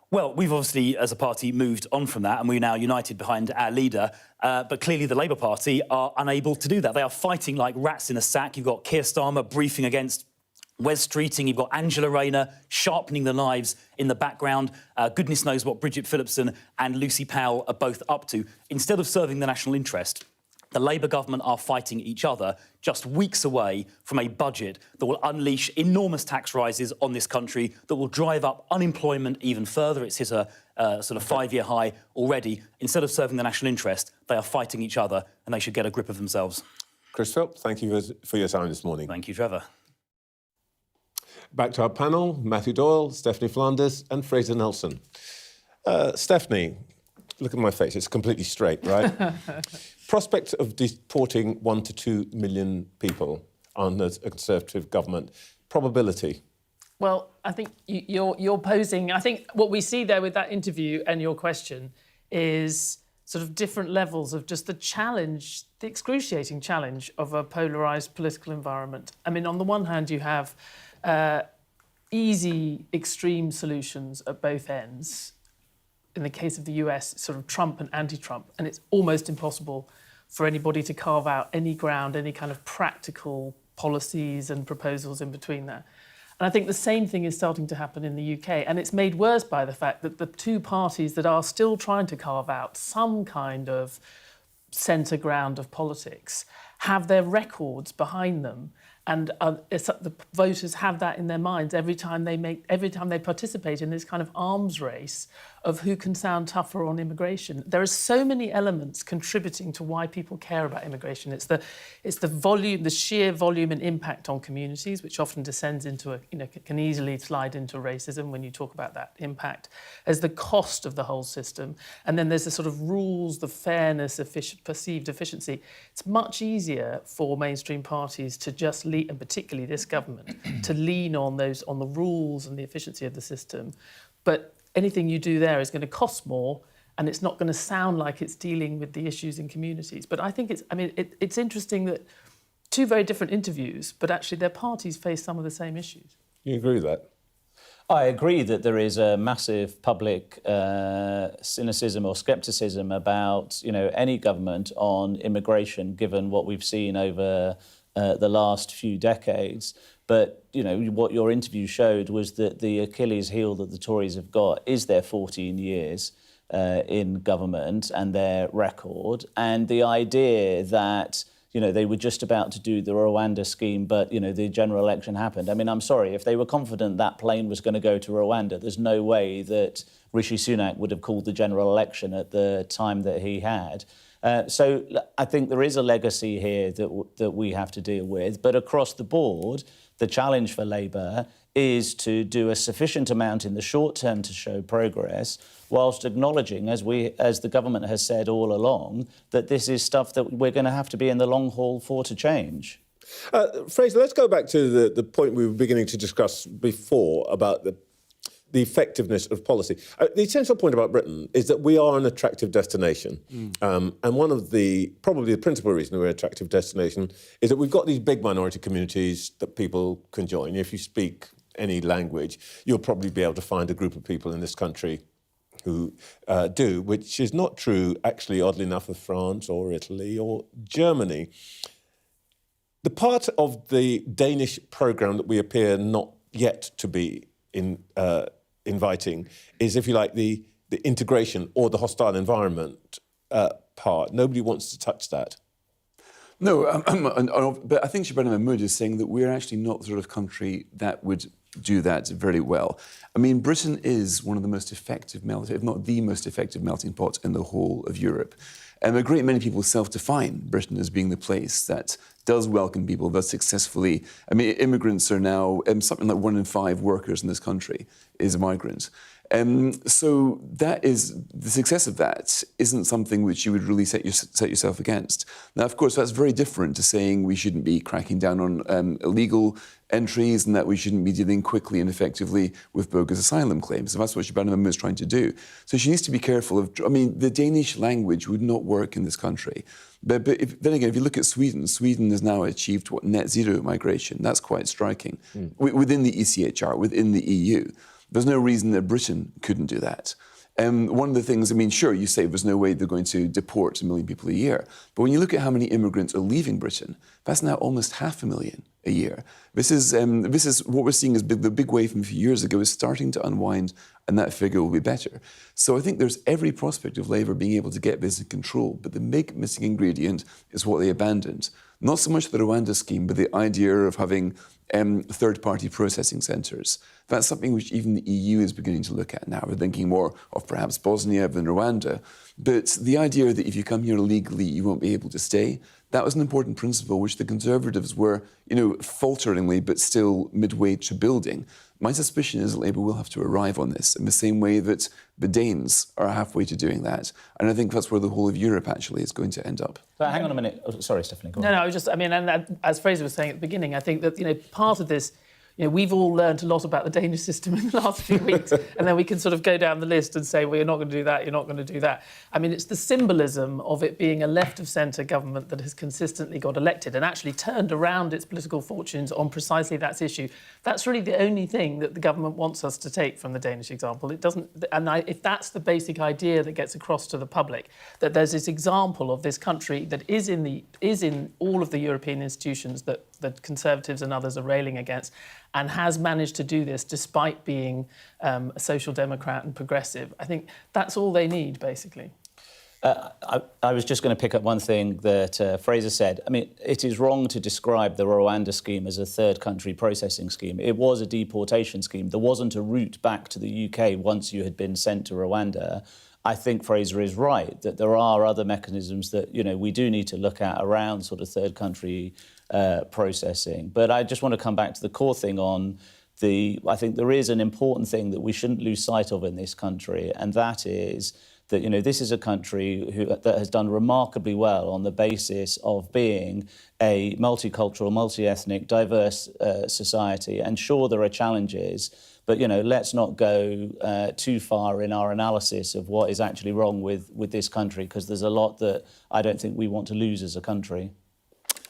Well, we've obviously, as a party, moved on from that and we're now united behind our leader. But clearly the Labour Party are unable to do that. They are fighting like rats in a sack. You've got Keir Starmer briefing against Wes Streeting, you've got Angela Rayner sharpening the knives in the background. Goodness knows what Bridget Phillipson and Lucy Powell are both up to. Instead of serving the national interest, the Labour government are fighting each other just weeks away from a budget that will unleash enormous tax rises on this country, that will drive up unemployment even further. It's hit a sort of 5-year high already. Instead of serving the national interest, they are fighting each other and they should get a grip of themselves. Chris Phillips, thank you for your time this morning. Thank you, Trevor. Back to our panel, Matthew Doyle, Stephanie Flanders and Fraser Nelson. Stephanie, look at my face, it's completely straight, right? Prospect of deporting 1 to 2 million people under a Conservative government. Probability? Well, I think you're posing... I think what we see there with that interview and your question is sort of different levels of just the challenge, the excruciating challenge of a polarised political environment. I mean, on the one hand, you have easy, extreme solutions at both ends. In the case of the US, it's sort of Trump and anti-Trump, and it's almost impossible for anybody to carve out any ground, any kind of practical policies and proposals in between there. And I think the same thing is starting to happen in the UK. And it's made worse by the fact that the two parties that are still trying to carve out some kind of centre ground of politics have their records behind them. And the voters have that in their minds every time they participate in this kind of arms race of who can sound tougher on immigration. There are so many elements contributing to why people care about immigration. It's the volume, the sheer volume and impact on communities, which often descends into can easily slide into racism when you talk about that impact. There's the cost of the whole system, and then there's the sort of rules, the fairness, perceived efficiency. It's much easier for mainstream parties to just lean, and particularly this government, to lean on the rules and the efficiency of the system, but anything you do there is going to cost more, and it's not going to sound like it's dealing with the issues in communities. But I think it's interesting that two very different interviews, but actually their parties face some of the same issues. You agree with that? I agree that there is a massive public cynicism or scepticism about any government on immigration, given what we've seen over the last few decades. But, what your interview showed was that the Achilles heel that the Tories have got is their 14 years in government and their record, and the idea that, they were just about to do the Rwanda scheme, but, the general election happened. I mean, I'm sorry, if they were confident that plane was going to go to Rwanda, there's no way that Rishi Sunak would have called the general election at the time that he had. So I think there is a legacy here that we have to deal with. But across the board, the challenge for Labour is to do a sufficient amount in the short term to show progress, whilst acknowledging, as the government has said all along, that this is stuff that we're going to have to be in the long haul for to change. Fraser, let's go back to the point we were beginning to discuss before about the effectiveness of policy. The essential point about Britain is that we are an attractive destination. And one of probably the principal reason we're an attractive destination is that we've got these big minority communities that people can join. If you speak any language, you'll probably be able to find a group of people in this country who do, which is not true, actually, oddly enough, of France or Italy or Germany. The part of the Danish programme that we appear not yet to be inviting is, if you like, the integration or the hostile environment part. Nobody wants to touch that. No, but I think Shabana Mahmood is saying that we're actually not the sort of country that would do that very well. I mean, Britain is one of the most effective if not the most effective melting pot in the whole of Europe. A great many people self-define Britain as being the place that does welcome people, does successfully. I mean, immigrants are now, something like 1 in 5 workers in this country is a migrant. So that is, the success of that isn't something which you would really set yourself against. Now, of course, that's very different to saying we shouldn't be cracking down on illegal entries and that we shouldn't be dealing quickly and effectively with bogus asylum claims. So that's what Shabana Mahmood is trying to do. So she needs to be careful of, the Danish language would not work in this country. But then again, if you look at Sweden, Sweden has now achieved net zero migration. That's quite striking. Within the ECHR, within the EU. There's no reason that Britain couldn't do that. One of the things, sure, you say there's no way they're going to deport 1 million people a year. But when you look at how many immigrants are leaving Britain, that's now almost 500,000 a year. This is what we're seeing as the big wave from a few years ago is starting to unwind, and that figure will be better. So I think there's every prospect of Labour being able to get this in control, but the big missing ingredient is what they abandoned. Not so much the Rwanda scheme, but the idea of having third-party processing centres. That's something which even the EU is beginning to look at now. We're thinking more of perhaps Bosnia than Rwanda. But the idea that if you come here illegally, you won't be able to stay, that was an important principle which the Conservatives were, falteringly but still midway to building. My suspicion is that Labour will have to arrive on this in the same way that the Danes are halfway to doing that. And I think that's where the whole of Europe actually is going to end up. But hang on a minute. Oh, sorry, Stephanie. Go on. And as Fraser was saying at the beginning, I think that, part of this, we've all learned a lot about the Danish system in the last few weeks, and then we can sort of go down the list and say, well, you're not going to do that, you're not going to do that. It's the symbolism of it being a left-of-centre government that has consistently got elected and actually turned around its political fortunes on precisely that issue. That's really the only thing that the government wants us to take from the Danish example. It doesn't, if that's the basic idea that gets across to the public, that there's this example of this country that is in all of the European institutions that the Conservatives and others are railing against, and has managed to do this despite being a social democrat and progressive. I think that's all they need, basically. I was just going to pick up one thing that Fraser said. I mean, it is wrong to describe the Rwanda scheme as a third country processing scheme. It was a deportation scheme. There wasn't a route back to the UK once you had been sent to Rwanda. I think Fraser is right that there are other mechanisms that, you know, we do need to look at around sort of third country processing. But I just want to come back to the core thing on I think there is an important thing that we shouldn't lose sight of in this country, and that is that, you know, this is a country that has done remarkably well on the basis of being a multicultural, multi-ethnic, diverse society. And sure, there are challenges, but, you know, let's not go too far in our analysis of what is actually wrong with this country, because there's a lot that I don't think we want to lose as a country.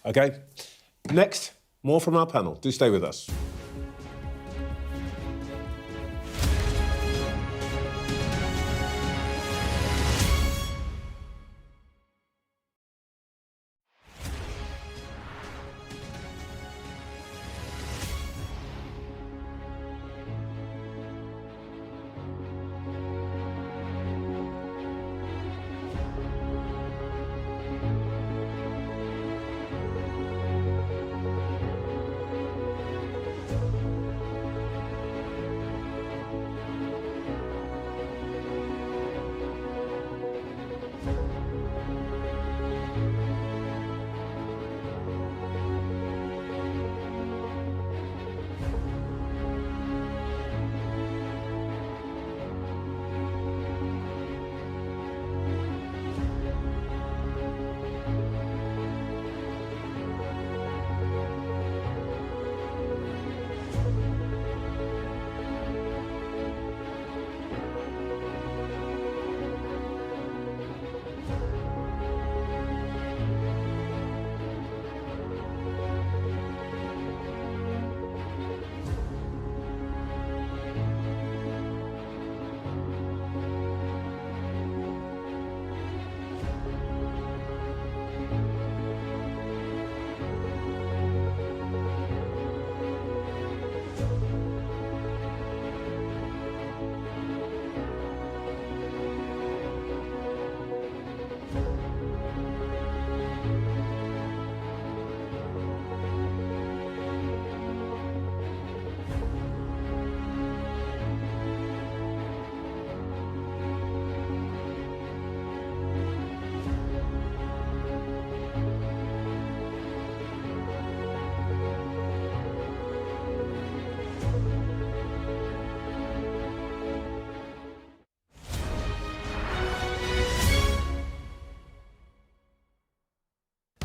OK. Next, more from our panel. Do stay with us.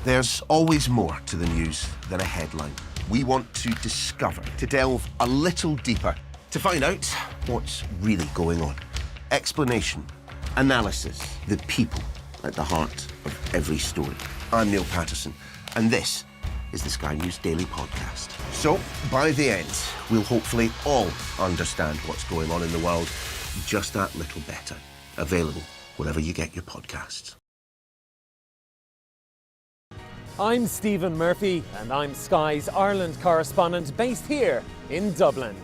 There's always more to the news than a headline. We want to discover, to delve a little deeper, to find out what's really going on. Explanation, analysis, the people at the heart of every story. I'm Neil Patterson, and this is the Sky News Daily Podcast. So, by the end, we'll hopefully all understand what's going on in the world just that little better. Available wherever you get your podcasts. I'm Stephen Murphy, and I'm Sky's Ireland correspondent based here in Dublin.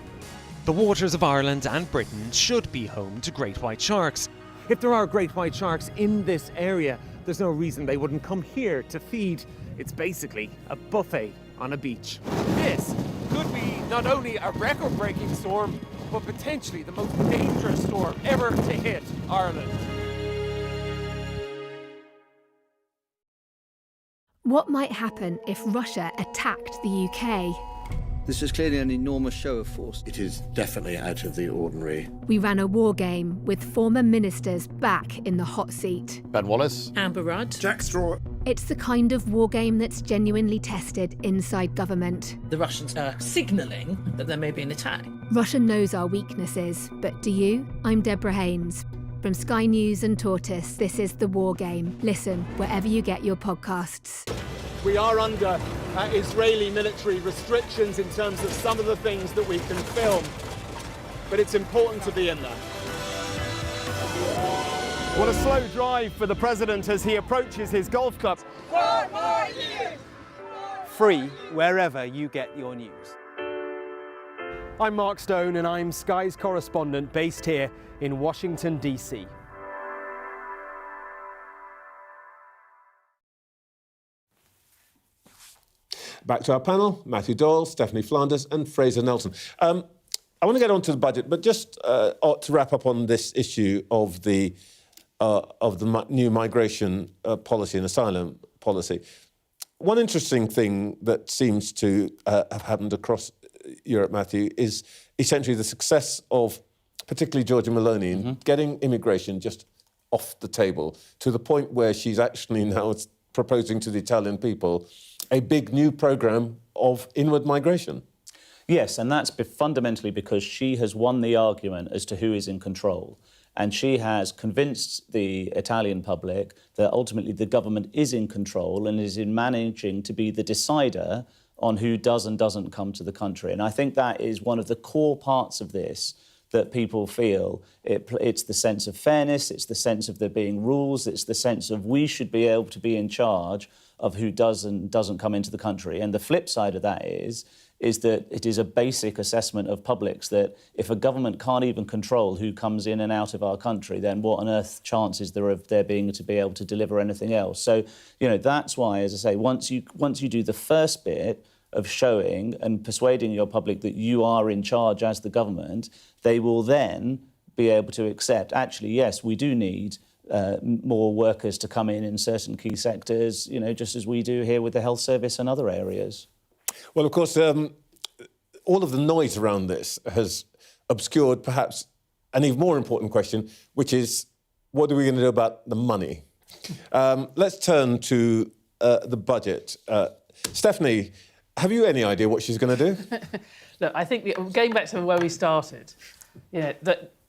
The waters of Ireland and Britain should be home to great white sharks. If there are great white sharks in this area, there's no reason they wouldn't come here to feed. It's basically a buffet on a beach. This could be not only a record-breaking storm, but potentially the most dangerous storm ever to hit Ireland. What might happen if Russia attacked the UK? This is clearly an enormous show of force. It is definitely out of the ordinary. We ran a war game with former ministers back in the hot seat. Ben Wallace. Amber Rudd. Jack Straw. It's the kind of war game that's genuinely tested inside government. The Russians are signalling that there may be an attack. Russia knows our weaknesses, but do you? I'm Deborah Haynes. From Sky News and Tortoise, this is The War Game. Listen wherever you get your podcasts. We are under Israeli military restrictions in terms of some of the things that we can film, but it's important to be in there. What a slow drive for the president as he approaches his golf club. 4 more years! free wherever you get your news. I'm Mark Stone and I'm Sky's correspondent based here in Washington, D.C. Back to our panel, Matthew Doyle, Stephanie Flanders and Fraser Nelson. I want to get on to the budget, but just to wrap up on this issue of the new migration policy and asylum policy. One interesting thing that seems to have happened across Europe, Matthew, is essentially the success of particularly Giorgia Meloni in getting immigration just off the table to the point where she's actually now proposing to the Italian people a big new programme of inward migration. Yes, and that's fundamentally because she has won the argument as to who is in control. And she has convinced the Italian public that ultimately the government is in control and is in managing to be the decider on who does and doesn't come to the country. And I think that is one of the core parts of this that people feel. It's the sense of fairness, it's the sense of there being rules, it's the sense of we should be able to be in charge of who does and doesn't come into the country. And the flip side of that is that it is a basic assessment of publics that if a government can't even control who comes in and out of our country, then what on earth chance is there of there being to be able to deliver anything else? So, that's why, as I say, once you do the first bit of showing and persuading your public that you are in charge as the government, they will then be able to accept, actually, yes, we do need more workers to come in certain key sectors, just as we do here with the health service and other areas. Well, of course, all of the noise around this has obscured perhaps an even more important question, which is, what are we going to do about the money? Let's turn to the budget. Stephanie, have you any idea what she's going to do? Look, I think going back to where we started,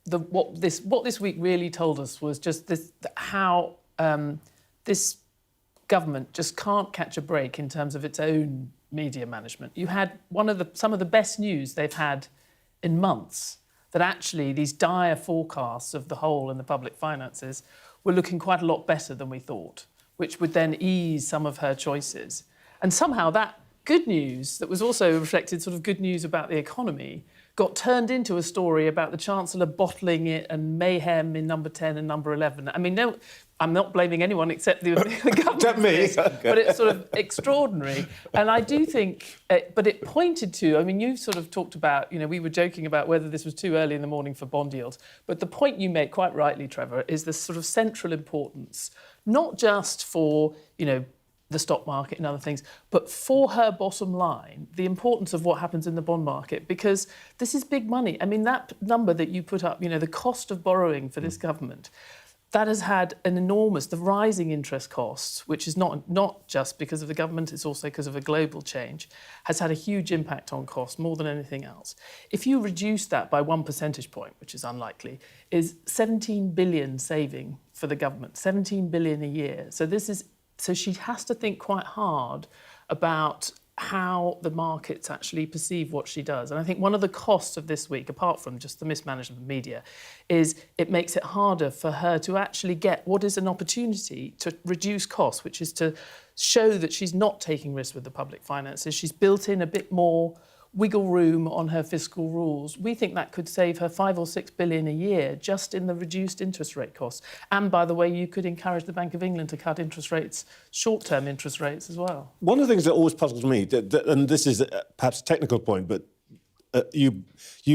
what this week really told us was just how this government just can't catch a break in terms of its own media management. You had some of the best news they've had in months, that actually these dire forecasts of the hole in the public finances were looking quite a lot better than we thought, which would then ease some of her choices. And somehow that good news that was also reflected sort of good news about the economy got turned into a story about the Chancellor bottling it and mayhem in number 10 and number 11. I mean, no, I'm not blaming anyone except the government. Me. But it's sort of extraordinary. And I do think, but it pointed to, I mean, you've sort of talked about, we were joking about whether this was too early in the morning for bond yields. But the point you make quite rightly, Trevor, is the sort of central importance, not just for, the stock market and other things, but for her bottom line, the importance of what happens in the bond market, because this is big money. I mean, that number that you put up, the cost of borrowing for this government, that has had the rising interest costs, which is not just because of the government, it's also because of a global change, has had a huge impact on costs, more than anything else. If you reduce that by 1 percentage point, which is unlikely, is 17 billion saving for the government, 17 billion a year. So she has to think quite hard about how the markets actually perceive what she does. And I think one of the costs of this week, apart from just the mismanagement of the media, is it makes it harder for her to actually get what is an opportunity to reduce costs, which is to show that she's not taking risks with the public finances. She's built in a bit more wiggle room on her fiscal rules. We think that could save her 5 or 6 billion a year just in the reduced interest rate costs. And by the way, you could encourage the Bank of England to cut interest rates, short-term interest rates as well. One of the things that always puzzles me, and this is perhaps a technical point, but you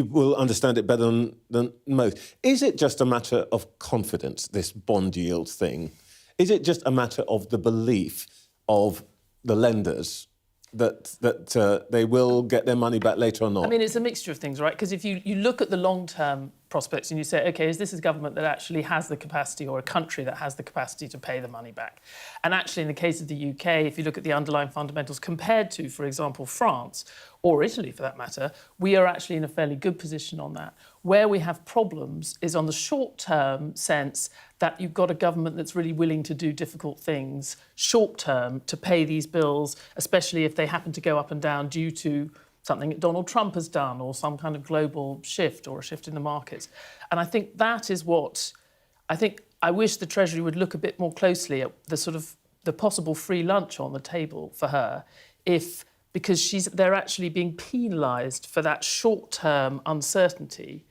will understand it better than most. Is it just a matter of confidence, this bond yield thing? Is it just a matter of the belief of the lenders that they will get their money back later or not? I mean, it's a mixture of things, right? Because if you look at the long-term prospects and you say, OK, is this a government that actually has the capacity, or a country that has the capacity to pay the money back? And actually, in the case of the UK, if you look at the underlying fundamentals compared to, for example, France, or Italy for that matter, we are actually in a fairly good position on that. Where we have problems is on the short-term sense that you've got a government that's really willing to do difficult things short-term to pay these bills, especially if they happen to go up and down due to something that Donald Trump has done or some kind of global shift or a shift in the markets. And I think that is what... I wish the Treasury would look a bit more closely at the possible free lunch on the table for her because they're actually being penalised for that short-term uncertainty.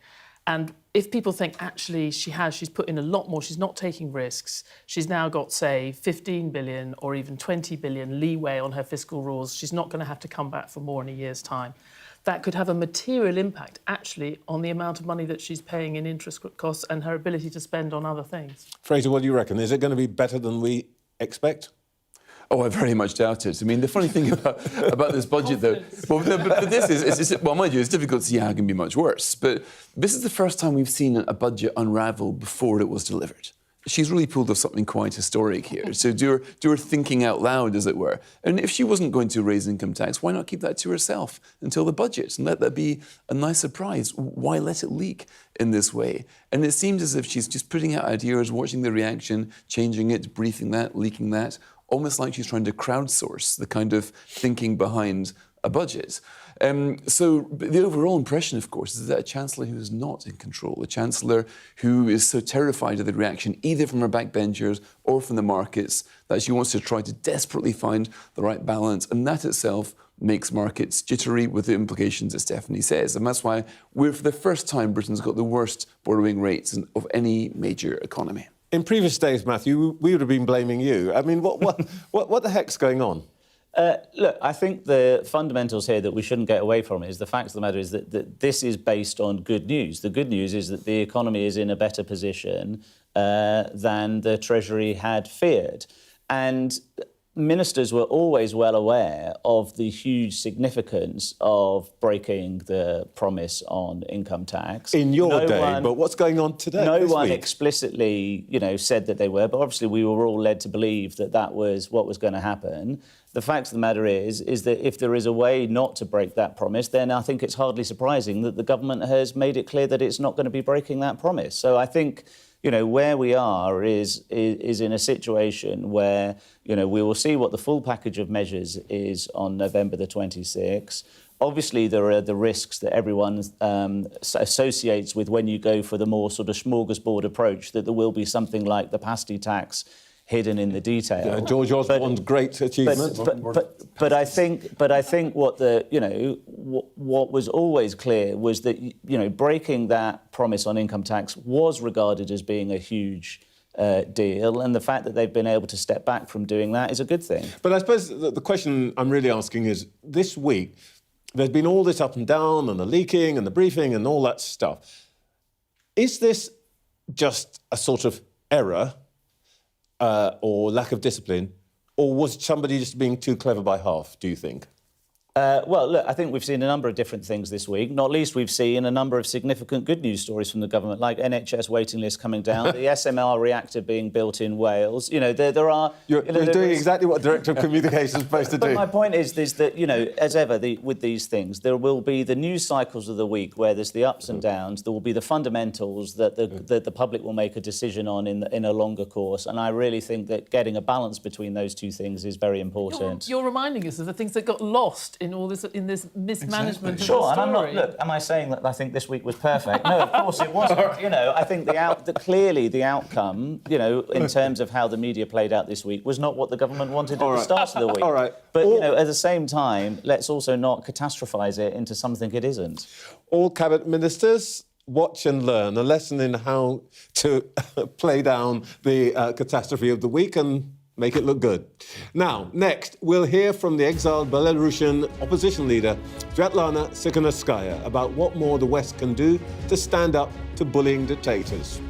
And if people think, actually, she's put in a lot more, she's not taking risks, she's now got, say, 15 billion or even 20 billion leeway on her fiscal rules, she's not going to have to come back for more in a year's time. That could have a material impact, actually, on the amount of money that she's paying in interest costs and her ability to spend on other things. Fraser, what do you reckon? Is it going to be better than we expect? Oh, I very much doubt it. I mean, the funny thing about this budget, though, but this is, well, mind you, it's difficult to see how it can be much worse. But this is the first time we've seen a budget unravel before it was delivered. She's really pulled off something quite historic here. So do her thinking out loud, as it were. And if she wasn't going to raise income tax, why not keep that to herself until the budget and let that be a nice surprise? Why let it leak in this way? And it seems as if she's just putting out ideas, watching the reaction, changing it, briefing that, leaking that, almost like she's trying to crowdsource the kind of thinking behind a budget. So the overall impression, of course, is that a Chancellor who is not in control, a Chancellor who is so terrified of the reaction, either from her backbenchers or from the markets, that she wants to try to desperately find the right balance. And that itself makes markets jittery with the implications that Stephanie says. And that's why for the first time, Britain's got the worst borrowing rates of any major economy. In previous days, Matthew, we would have been blaming you. I mean, what the heck's going on? Look, I think the fundamentals here that we shouldn't get away from is the fact of the matter is that this is based on good news. The good news is that the economy is in a better position than the Treasury had feared. And ministers were always well aware of the huge significance of breaking the promise on income tax. In your day, but what's going on today? No one explicitly, said that they were, but obviously we were all led to believe that that was what was going to happen. The fact of the matter is that if there is a way not to break that promise, then I think it's hardly surprising that the government has made it clear that it's not going to be breaking that promise. So I think, where we are is in a situation where, we will see what the full package of measures is on November the 26th. Obviously, there are the risks that everyone associates with when you go for the more sort of smorgasbord approach, that there will be something like the pasty tax hidden in the detail. Yeah, George Osborne's great achievement. But I think what what was always clear was that breaking that promise on income tax was regarded as being a huge deal, and the fact that they've been able to step back from doing that is a good thing. But I suppose the question I'm really asking is, this week there's been all this up and down and the leaking and the briefing and all that stuff. Is this just a sort of error or lack of discipline, or was somebody just being too clever by half, do you think? Well, look, I think we've seen a number of different things this week. Not least, we've seen a number of significant good news stories from the government, like NHS waiting lists coming down, the SMR reactor being built in Wales. There are... You're doing exactly what Director of Communication is supposed to do. But my point is that, as ever, with these things, there will be the news cycles of the week where there's the ups and downs. There will be the fundamentals that the public will make a decision on in a longer course. And I really think that getting a balance between those two things is very important. You're reminding us of the things that got lost in all this, in this mismanagement of the story. And I'm not. Look, am I saying that I think this week was perfect? No, of course it wasn't. I think clearly the outcome, in terms of how the media played out this week, was not what the government wanted at the start of the week. All right. But at the same time, let's also not catastrophize it into something it isn't. All cabinet ministers, watch and learn, a lesson in how to play down the catastrophe of the week and make it look good. Now, next, we'll hear from the exiled Belarusian opposition leader, Svetlana Tsikhanouskaya, about what more the West can do to stand up to bullying dictators.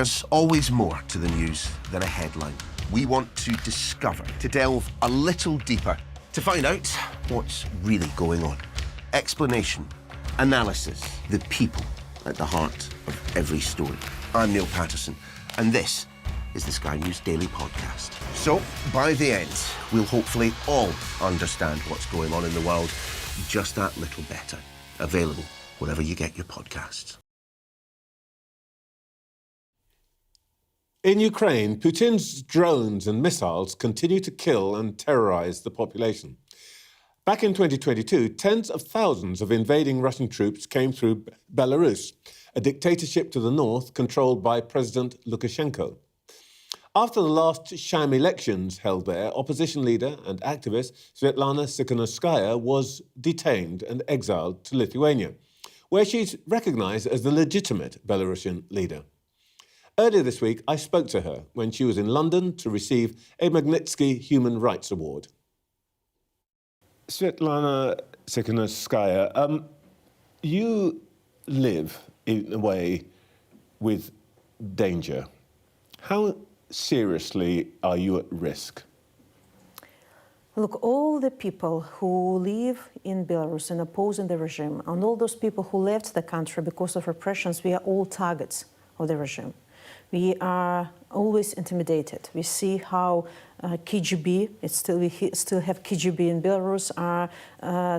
There's always more to the news than a headline. We want to discover, to delve a little deeper, to find out what's really going on. Explanation, analysis, the people at the heart of every story. I'm Neil Patterson, and this is the Sky News Daily Podcast. So, by the end, we'll hopefully all understand what's going on in the world just that little better. Available wherever you get your podcasts. In Ukraine, Putin's drones and missiles continue to kill and terrorize the population. Back in 2022, tens of thousands of invading Russian troops came through Belarus, a dictatorship to the north controlled by President Lukashenko. After the last sham elections held there, opposition leader and activist Svetlana Tsikhanouskaya was detained and exiled to Lithuania, where she's recognized as the legitimate Belarusian leader. Earlier this week, I spoke to her when she was in London to receive a Magnitsky Human Rights Award. Svetlana Tsikhanouskaya, you live in a way with danger. How seriously are you at risk? Look, all the people who live in Belarus and opposing the regime, and all those people who left the country because of repressions, we are all targets of the regime. We are always intimidated. We see how KGB, we still have KGB in Belarus, are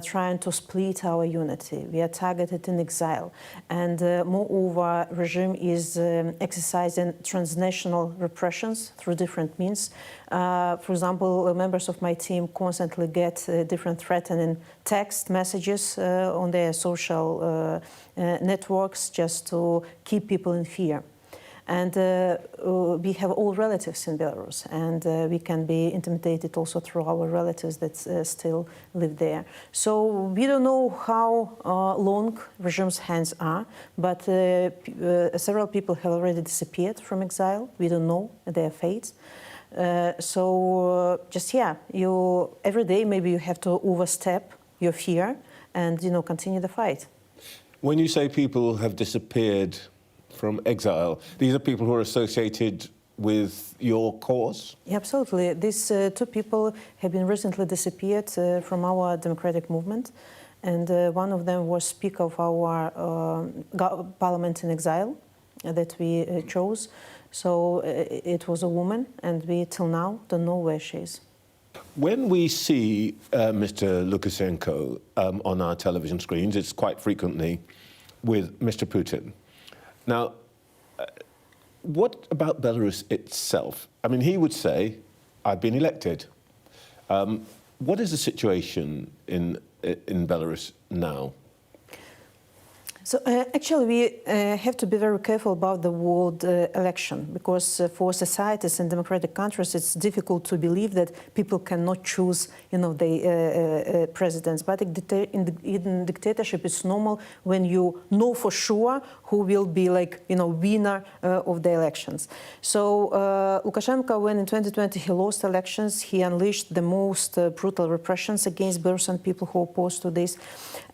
trying to split our unity. We are targeted in exile. And moreover, regime is exercising transnational repressions through different means. For example, members of my team constantly get different threatening text messages on their social networks just to keep people in fear. And we have all relatives in Belarus, and we can be intimidated also through our relatives that still live there. So we don't know how long regime's hands are, but several people have already disappeared from exile. We don't know their fates. Every day maybe you have to overstep your fear and continue the fight. When you say people have disappeared from exile, these are people who are associated with your cause? Yeah, absolutely. These two people have been recently disappeared from our democratic movement, and one of them was Speaker of our parliament in exile that we chose. So it was a woman, and we till now don't know where she is. When we see Mr. Lukashenko on our television screens, it's quite frequently with Mr. Putin. Now, what about Belarus itself? I mean, he would say, I've been elected. What is the situation in Belarus now? So actually, we have to be very careful about the word election, because for societies and democratic countries, it's difficult to believe that people cannot choose, the presidents. But in dictatorship, it's normal when you know for sure who will be winner of the elections. So Lukashenko, when in 2020 he lost elections, he unleashed the most brutal repressions against Belarusian people who opposed to this.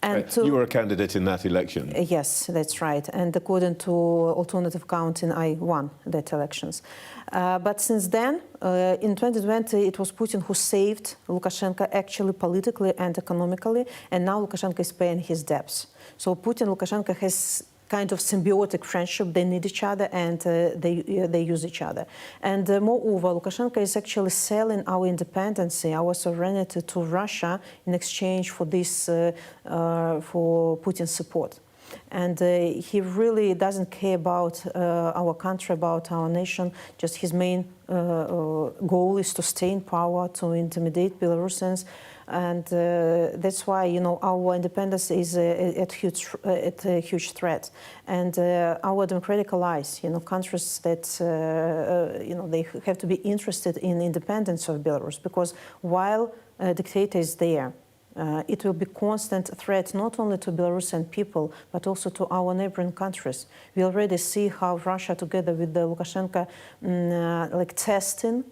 And you were a candidate in that election. Yes, that's right. And according to alternative counting, I won that elections. But since then, in 2020, it was Putin who saved Lukashenko actually politically and economically. And now Lukashenko is paying his debts. So Putin and Lukashenko has kind of symbiotic friendship. They need each other and they use each other. And moreover, Lukashenko is actually selling our independence, our sovereignty to Russia in exchange for this, for Putin's support. And he really doesn't care about our country, about our nation. Just his main goal is to stay in power, to intimidate Belarusians. And that's why, our independence is at a huge threat. And our democratic allies, countries that, they have to be interested in independence of Belarus, because while a dictator is there, it will be constant threat not only to Belarusian people, but also to our neighboring countries. We already see how Russia, together with the Lukashenko, testing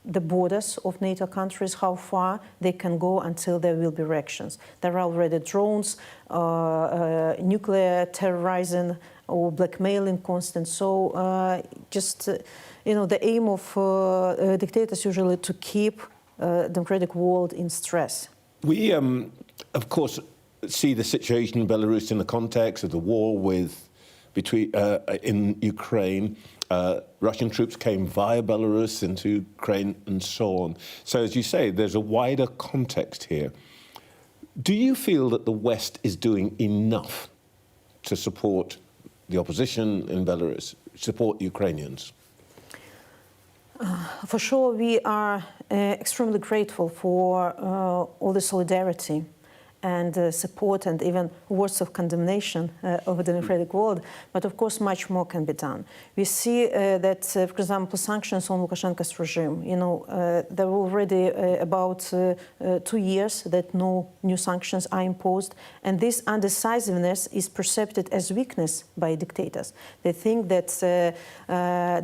the borders of NATO countries, how far they can go until there will be reactions. There are already drones, nuclear terrorizing or blackmailing constant. So the aim of dictators usually to keep democratic world in stress. We, of course, see the situation in Belarus in the context of the war in Ukraine. Russian troops came via Belarus into Ukraine and so on. So, as you say, there's a wider context here. Do you feel that the West is doing enough to support the opposition in Belarus, support the Ukrainians? For sure, we are extremely grateful for all the solidarity and support and even words of condemnation of the democratic world. But of course, much more can be done. We see that, for example, sanctions on Lukashenko's regime, there were already about 2 years that no new sanctions are imposed. And this undecisiveness is perceived as weakness by dictators. They think that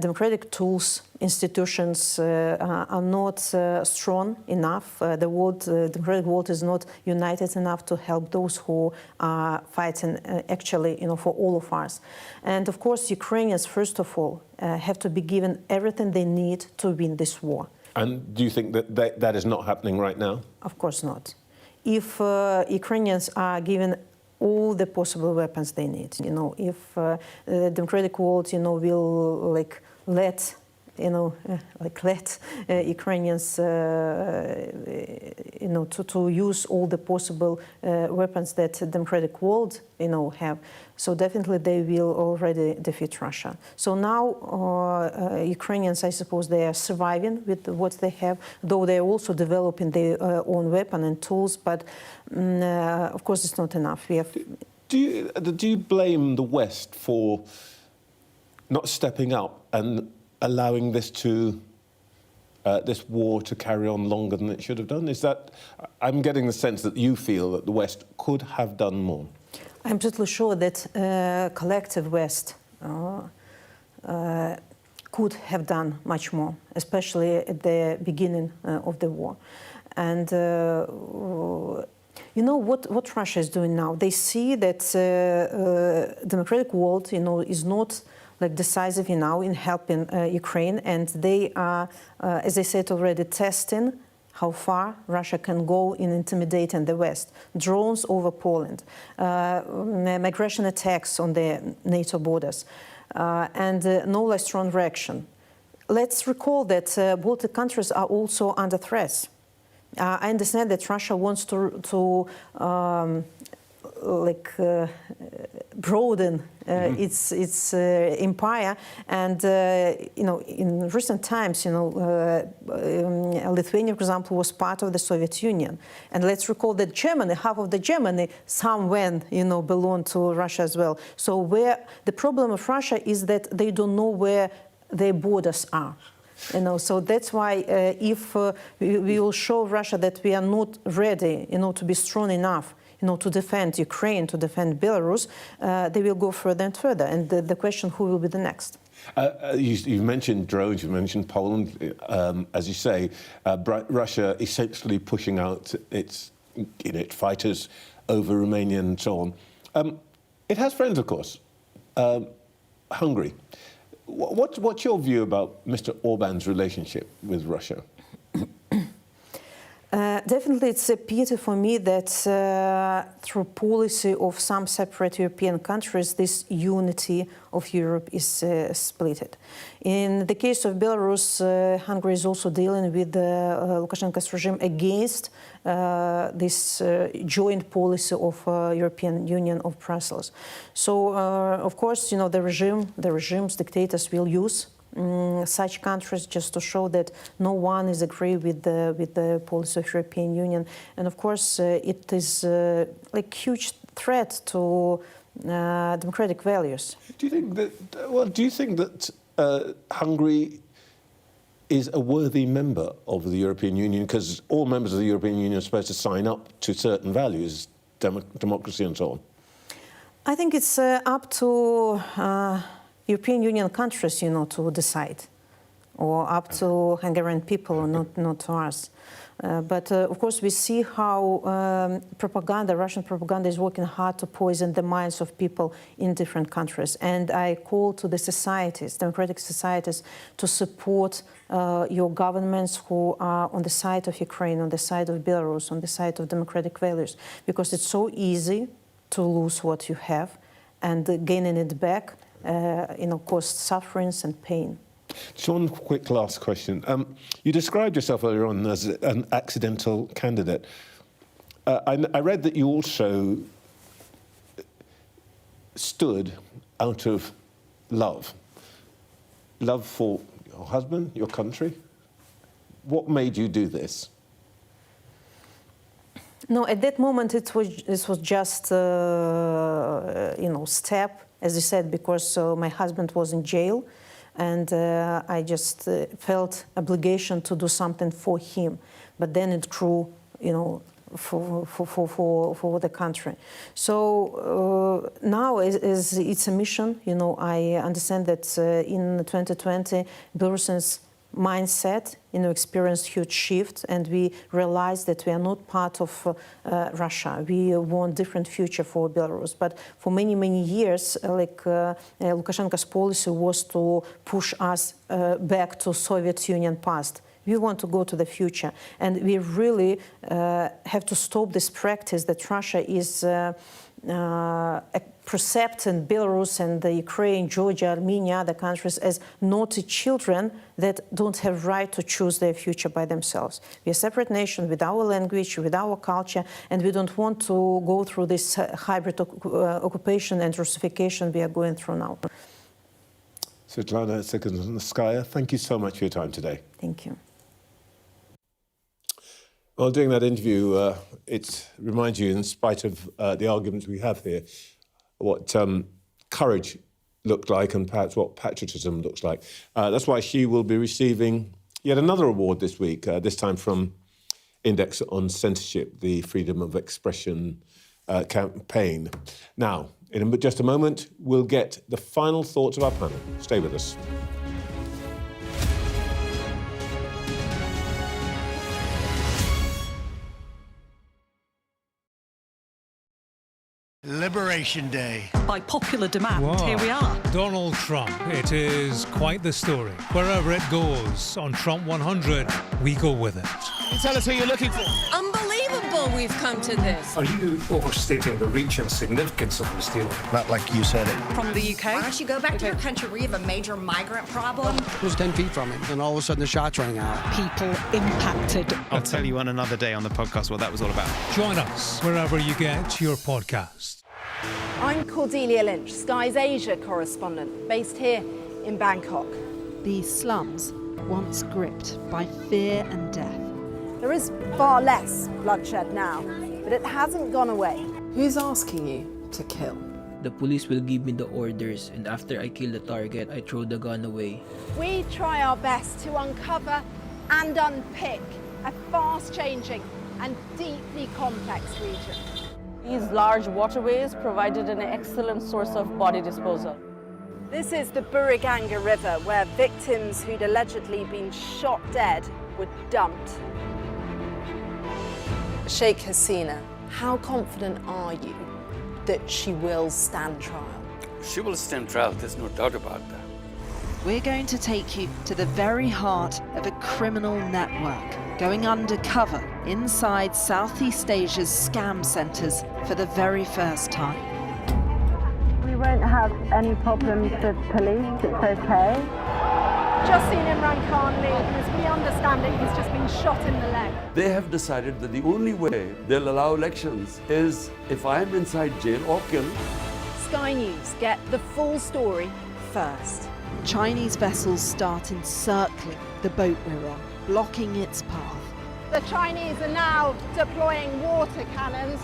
democratic tools, institutions are not strong enough. The democratic world is not united enough to help those who are fighting actually, for all of us. And of course, Ukrainians, first of all, have to be given everything they need to win this war. And do you think that that is not happening right now? Of course not. If Ukrainians are given all the possible weapons they need, if the democratic world, will let Ukrainians, to use all the possible weapons that the democratic world, have. So definitely they will already defeat Russia. So now Ukrainians, I suppose, they are surviving with what they have, though they are also developing their own weapon and tools. But of course, it's not enough. Do you blame the West for not stepping up and allowing this war to carry on longer than it should have done? I'm getting the sense that you feel that the West could have done more. I'm totally sure that collective West could have done much more, especially at the beginning of the war. And what Russia is doing now? They see that democratic world, is not decisive now in helping Ukraine, and they are, as I said already, testing how far Russia can go in intimidating the West. Drones over Poland, migration attacks on the NATO borders, and no less strong reaction. Let's recall that Baltic countries are also under threat. I understand that Russia wants to broaden its empire, and in recent times, Lithuania, for example, was part of the Soviet Union, and let's recall that Germany, half of the Germany, somewhere belonged to Russia as well. So the problem of Russia is that they don't know where their borders are. So that's why if we will show Russia that we are not ready, to be strong enough, to defend Ukraine, to defend Belarus, they will go further and further. And the question, who will be the next? You've mentioned drones, you've mentioned Poland. As you say, Russia essentially pushing out its fighters over Romania and so on. It has friends, of course. Hungary. What's your view about Mr. Orban's relationship with Russia? Definitely, it's a pity for me that through policy of some separate European countries, this unity of Europe is split. In the case of Belarus, Hungary is also dealing with Lukashenko's regime against this joint policy of European Union of Brussels. So, of course, the regimes, dictators will use such countries just to show that no one is agree with the policy of European Union, and of course it is like huge threat to democratic values. Do you think that Hungary is a worthy member of the European Union? Because all members of the European Union are supposed to sign up to certain values, democracy and so on. I think it's up to European Union countries, to decide or up to Hungarian people, not to us. But of course, we see how Russian propaganda is working hard to poison the minds of people in different countries. And I call to the societies, democratic societies, to support your governments who are on the side of Ukraine, on the side of Belarus, on the side of democratic values, because it's so easy to lose what you have, and gaining it back, caused sufferings and pain. Just one quick last question. You described yourself earlier on as an accidental candidate. I read that you also stood out of love for your husband, your country. What made you do this? No, at that moment it was just step, as you said, because my husband was in jail. And I just felt obligation to do something for him. But then it grew, for the country. So now it's a mission. I understand that in 2020, Belarusians' mindset, experienced huge shift, and we realized that we are not part of Russia. We want different future for Belarus. But for many, many years, Lukashenko's policy was to push us back to Soviet Union past. We want to go to the future, and we really have to stop this practice that Russia is accepting Belarus and the Ukraine, Georgia, Armenia, other countries as naughty children that don't have right to choose their future by themselves. We're a separate nation with our language, with our culture, and we don't want to go through this hybrid occupation and Russification we are going through now. Svetlana Tsikhanskaya, thank you so much for your time today. Thank you. Well, doing that interview, it reminds you, in spite of the arguments we have here, what courage looked like and perhaps what patriotism looks like. That's why she will be receiving yet another award this week, this time from Index on Censorship, the Freedom of Expression campaign. Now, in just a moment, we'll get the final thoughts of our panel. Stay with us. Liberation Day. By popular demand, wow. Here we are. Donald Trump. It is quite the story. Wherever it goes, on Trump 100, we go with it. Can you tell us who you're looking for? Unbelievable we've come to this. Are you overstating the reach and significance of this deal? Not like you said it. From the UK. Why don't you go back to your country where you have a major migrant problem? It was 10 feet from him, and all of a sudden the shots rang out. People impacted. I'll tell you on another day on the podcast what that was all about. Join us wherever you get your podcast. I'm Cordelia Lynch, Sky's Asia correspondent, based here in Bangkok. These slums, once gripped by fear and death. There is far less bloodshed now, but it hasn't gone away. Who's asking you to kill? The police will give me the orders, and after I kill the target, I throw the gun away. We try our best to uncover and unpick a fast-changing and deeply complex region. These large waterways provided an excellent source of body disposal. This is the Buriganga River, where victims who'd allegedly been shot dead were dumped. Sheikh Hasina, how confident are you that she will stand trial? She will stand trial, there's no doubt about that. We're going to take you to the very heart of a criminal network, going undercover inside Southeast Asia's scam centres for the very first time. We won't have any problems with police, it's okay. Just seen Imran Khan leave, and as we understand it, he's just been shot in the leg. They have decided that the only way they'll allow elections is if I'm inside jail or killed. Sky News get the full story first. Chinese vessels start encircling the boat we're on, blocking its path. The Chinese are now deploying water cannons,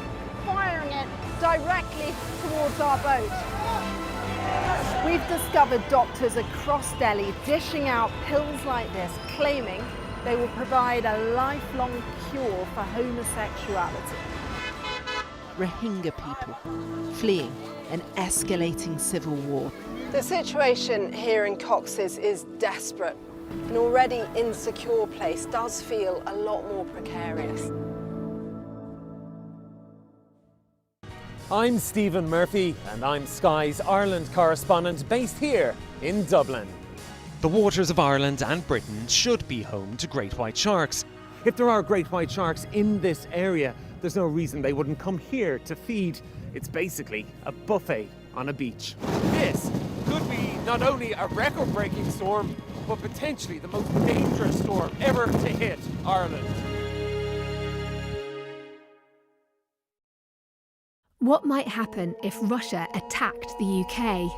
firing it directly towards our boat. We've discovered doctors across Delhi dishing out pills like this, claiming they will provide a lifelong cure for homosexuality. Rohingya people fleeing an escalating civil war. The situation here in Cox's is desperate. An already insecure place does feel a lot more precarious. I'm Stephen Murphy, and I'm Sky's Ireland correspondent based here in Dublin. The waters of Ireland and Britain should be home to great white sharks. If there are great white sharks in this area, there's no reason they wouldn't come here to feed. It's basically a buffet on a beach. This could be not only a record-breaking storm, but potentially the most dangerous storm ever to hit Ireland. What might happen if Russia attacked the UK?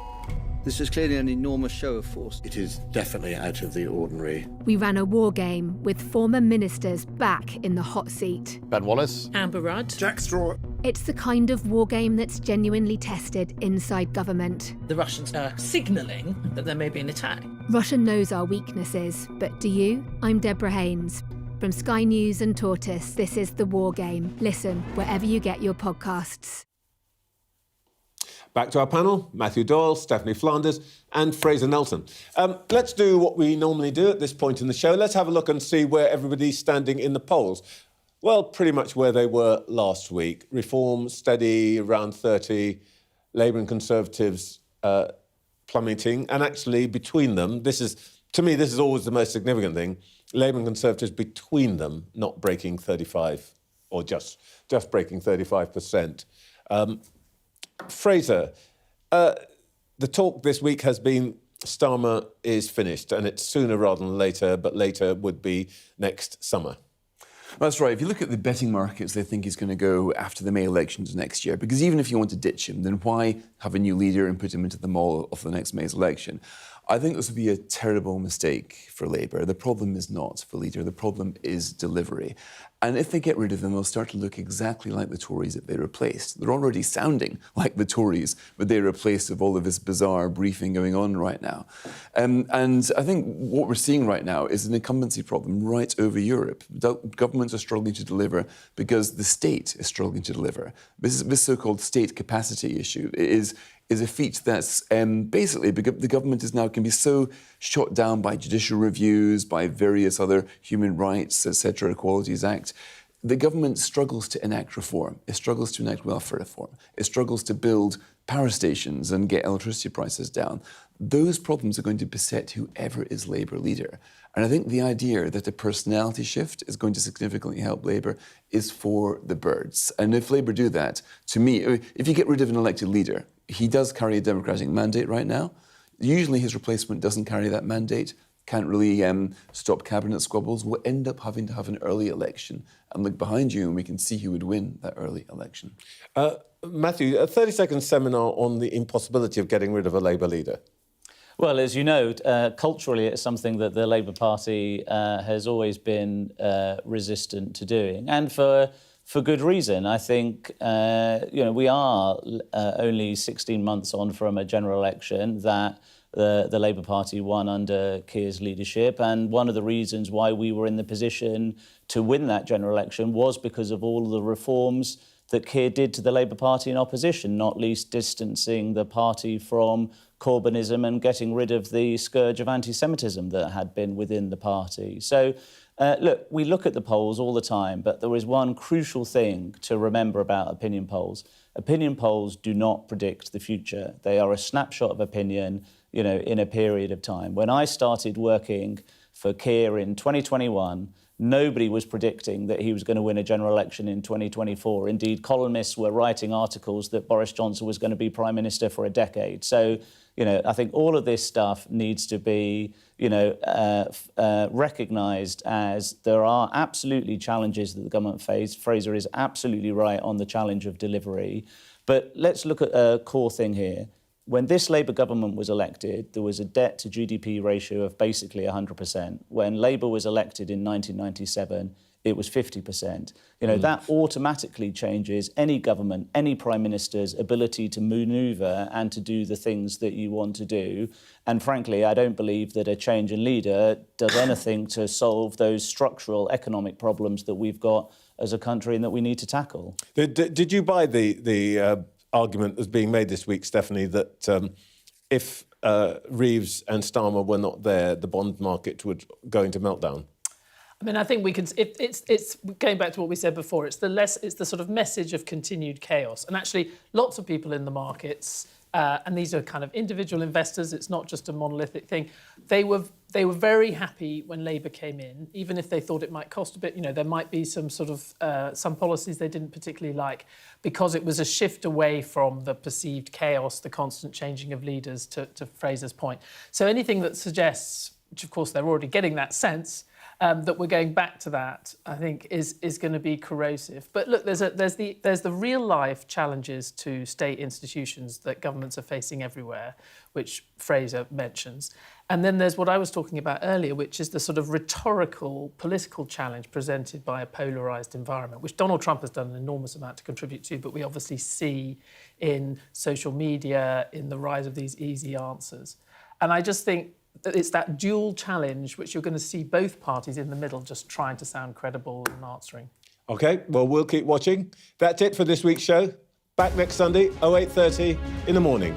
This is clearly an enormous show of force. It is definitely out of the ordinary. We ran a war game with former ministers back in the hot seat. Ben Wallace. Amber Rudd. Jack Straw. It's the kind of war game that's genuinely tested inside government. The Russians are signalling that there may be an attack. Russia knows our weaknesses, but do you? I'm Deborah Haynes. From Sky News and Tortoise, this is The War Game. Listen wherever you get your podcasts. Back to our panel, Matthew Doyle, Stephanie Flanders and Fraser Nelson. Let's do what we normally do at this point in the show. Let's have a look and see where everybody's standing in the polls. Well, pretty much where they were last week. Reform steady, around 30. Labour and Conservatives plummeting. And actually, between them, to me, this is always the most significant thing. Labour and Conservatives between them not breaking 35, or just breaking 35%. Fraser, the talk this week has been Starmer is finished, and it's sooner rather than later, but later would be next summer. That's right. If you look at the betting markets, they think he's going to go after the May elections next year. Because even if you want to ditch him, then why have a new leader and put him into the maul of the next May's election? I think this would be a terrible mistake for Labour. The problem is not the leader. The problem is delivery. And if they get rid of him, they'll start to look exactly like the Tories that they replaced. They're already sounding like the Tories, but they replaced with all of this bizarre briefing going on right now. And I think what we're seeing right now is an incumbency problem right over Europe. Governments are struggling to deliver because the state is struggling to deliver. This so-called state capacity issue is a feat that's basically the government can be so shot down by judicial reviews, by various other human rights, etc., Equalities Act. The government struggles to enact reform. It struggles to enact welfare reform. It struggles to build power stations and get electricity prices down. Those problems are going to beset whoever is Labour leader. And I think the idea that a personality shift is going to significantly help Labour is for the birds. And if Labour do that, to me, if you get rid of an elected leader, he does carry a democratic mandate right now. Usually his replacement doesn't carry that mandate, can't really stop cabinet squabbles. We'll end up having to have an early election and look behind you and we can see who would win that early election. Matthew, a 30-second seminar on the impossibility of getting rid of a Labour leader. Well, as you know, culturally it's something that the Labour Party has always been resistant to doing, and for good reason. I think, we are only 16 months on from a general election that the Labour Party won under Keir's leadership, and one of the reasons why we were in the position to win that general election was because of all the reforms that Keir did to the Labour Party in opposition, not least distancing the party from Corbynism and getting rid of the scourge of anti-Semitism that had been within the party. So, look, we look at the polls all the time, but there is one crucial thing to remember about opinion polls. Opinion polls do not predict the future. They are a snapshot of opinion, in a period of time. When I started working for Keir in 2021, nobody was predicting that he was going to win a general election in 2024. Indeed, columnists were writing articles that Boris Johnson was going to be Prime Minister for a decade. So, I think all of this stuff needs to be, recognised as there are absolutely challenges that the government face. Fraser is absolutely right on the challenge of delivery. But let's look at a core thing here. When this Labour government was elected, there was a debt to GDP ratio of basically 100%. When Labour was elected in 1997, it was 50%. That automatically changes any government, any Prime Minister's ability to manoeuvre and to do the things that you want to do. And frankly, I don't believe that a change in leader does anything to solve those structural economic problems that we've got as a country and that we need to tackle. Did you buy the argument that's being made this week, Stephanie, that if Reeves and Starmer were not there, the bond market would go into meltdown? I mean, I think we can. It's going back to what we said before. It's the sort of message of continued chaos. And actually, lots of people in the markets, and these are kind of individual investors. It's not just a monolithic thing. They were very happy when Labour came in, even if they thought it might cost a bit. You know, there might be some sort of some policies they didn't particularly like, because it was a shift away from the perceived chaos, the constant changing of leaders. To Fraser's point, so anything that suggests, which of course they're already getting that sense. That we're going back to that, I think, is going to be corrosive. But look, there's the real life challenges to state institutions that governments are facing everywhere, which Fraser mentions. And then there's what I was talking about earlier, which is the sort of rhetorical political challenge presented by a polarised environment, which Donald Trump has done an enormous amount to contribute to, but we obviously see in social media, in the rise of these easy answers. And I just think it's that dual challenge which you're going to see both parties in the middle just trying to sound credible and answering. OK, well, we'll keep watching. That's it for this week's show. Back next Sunday, 08:30 in the morning.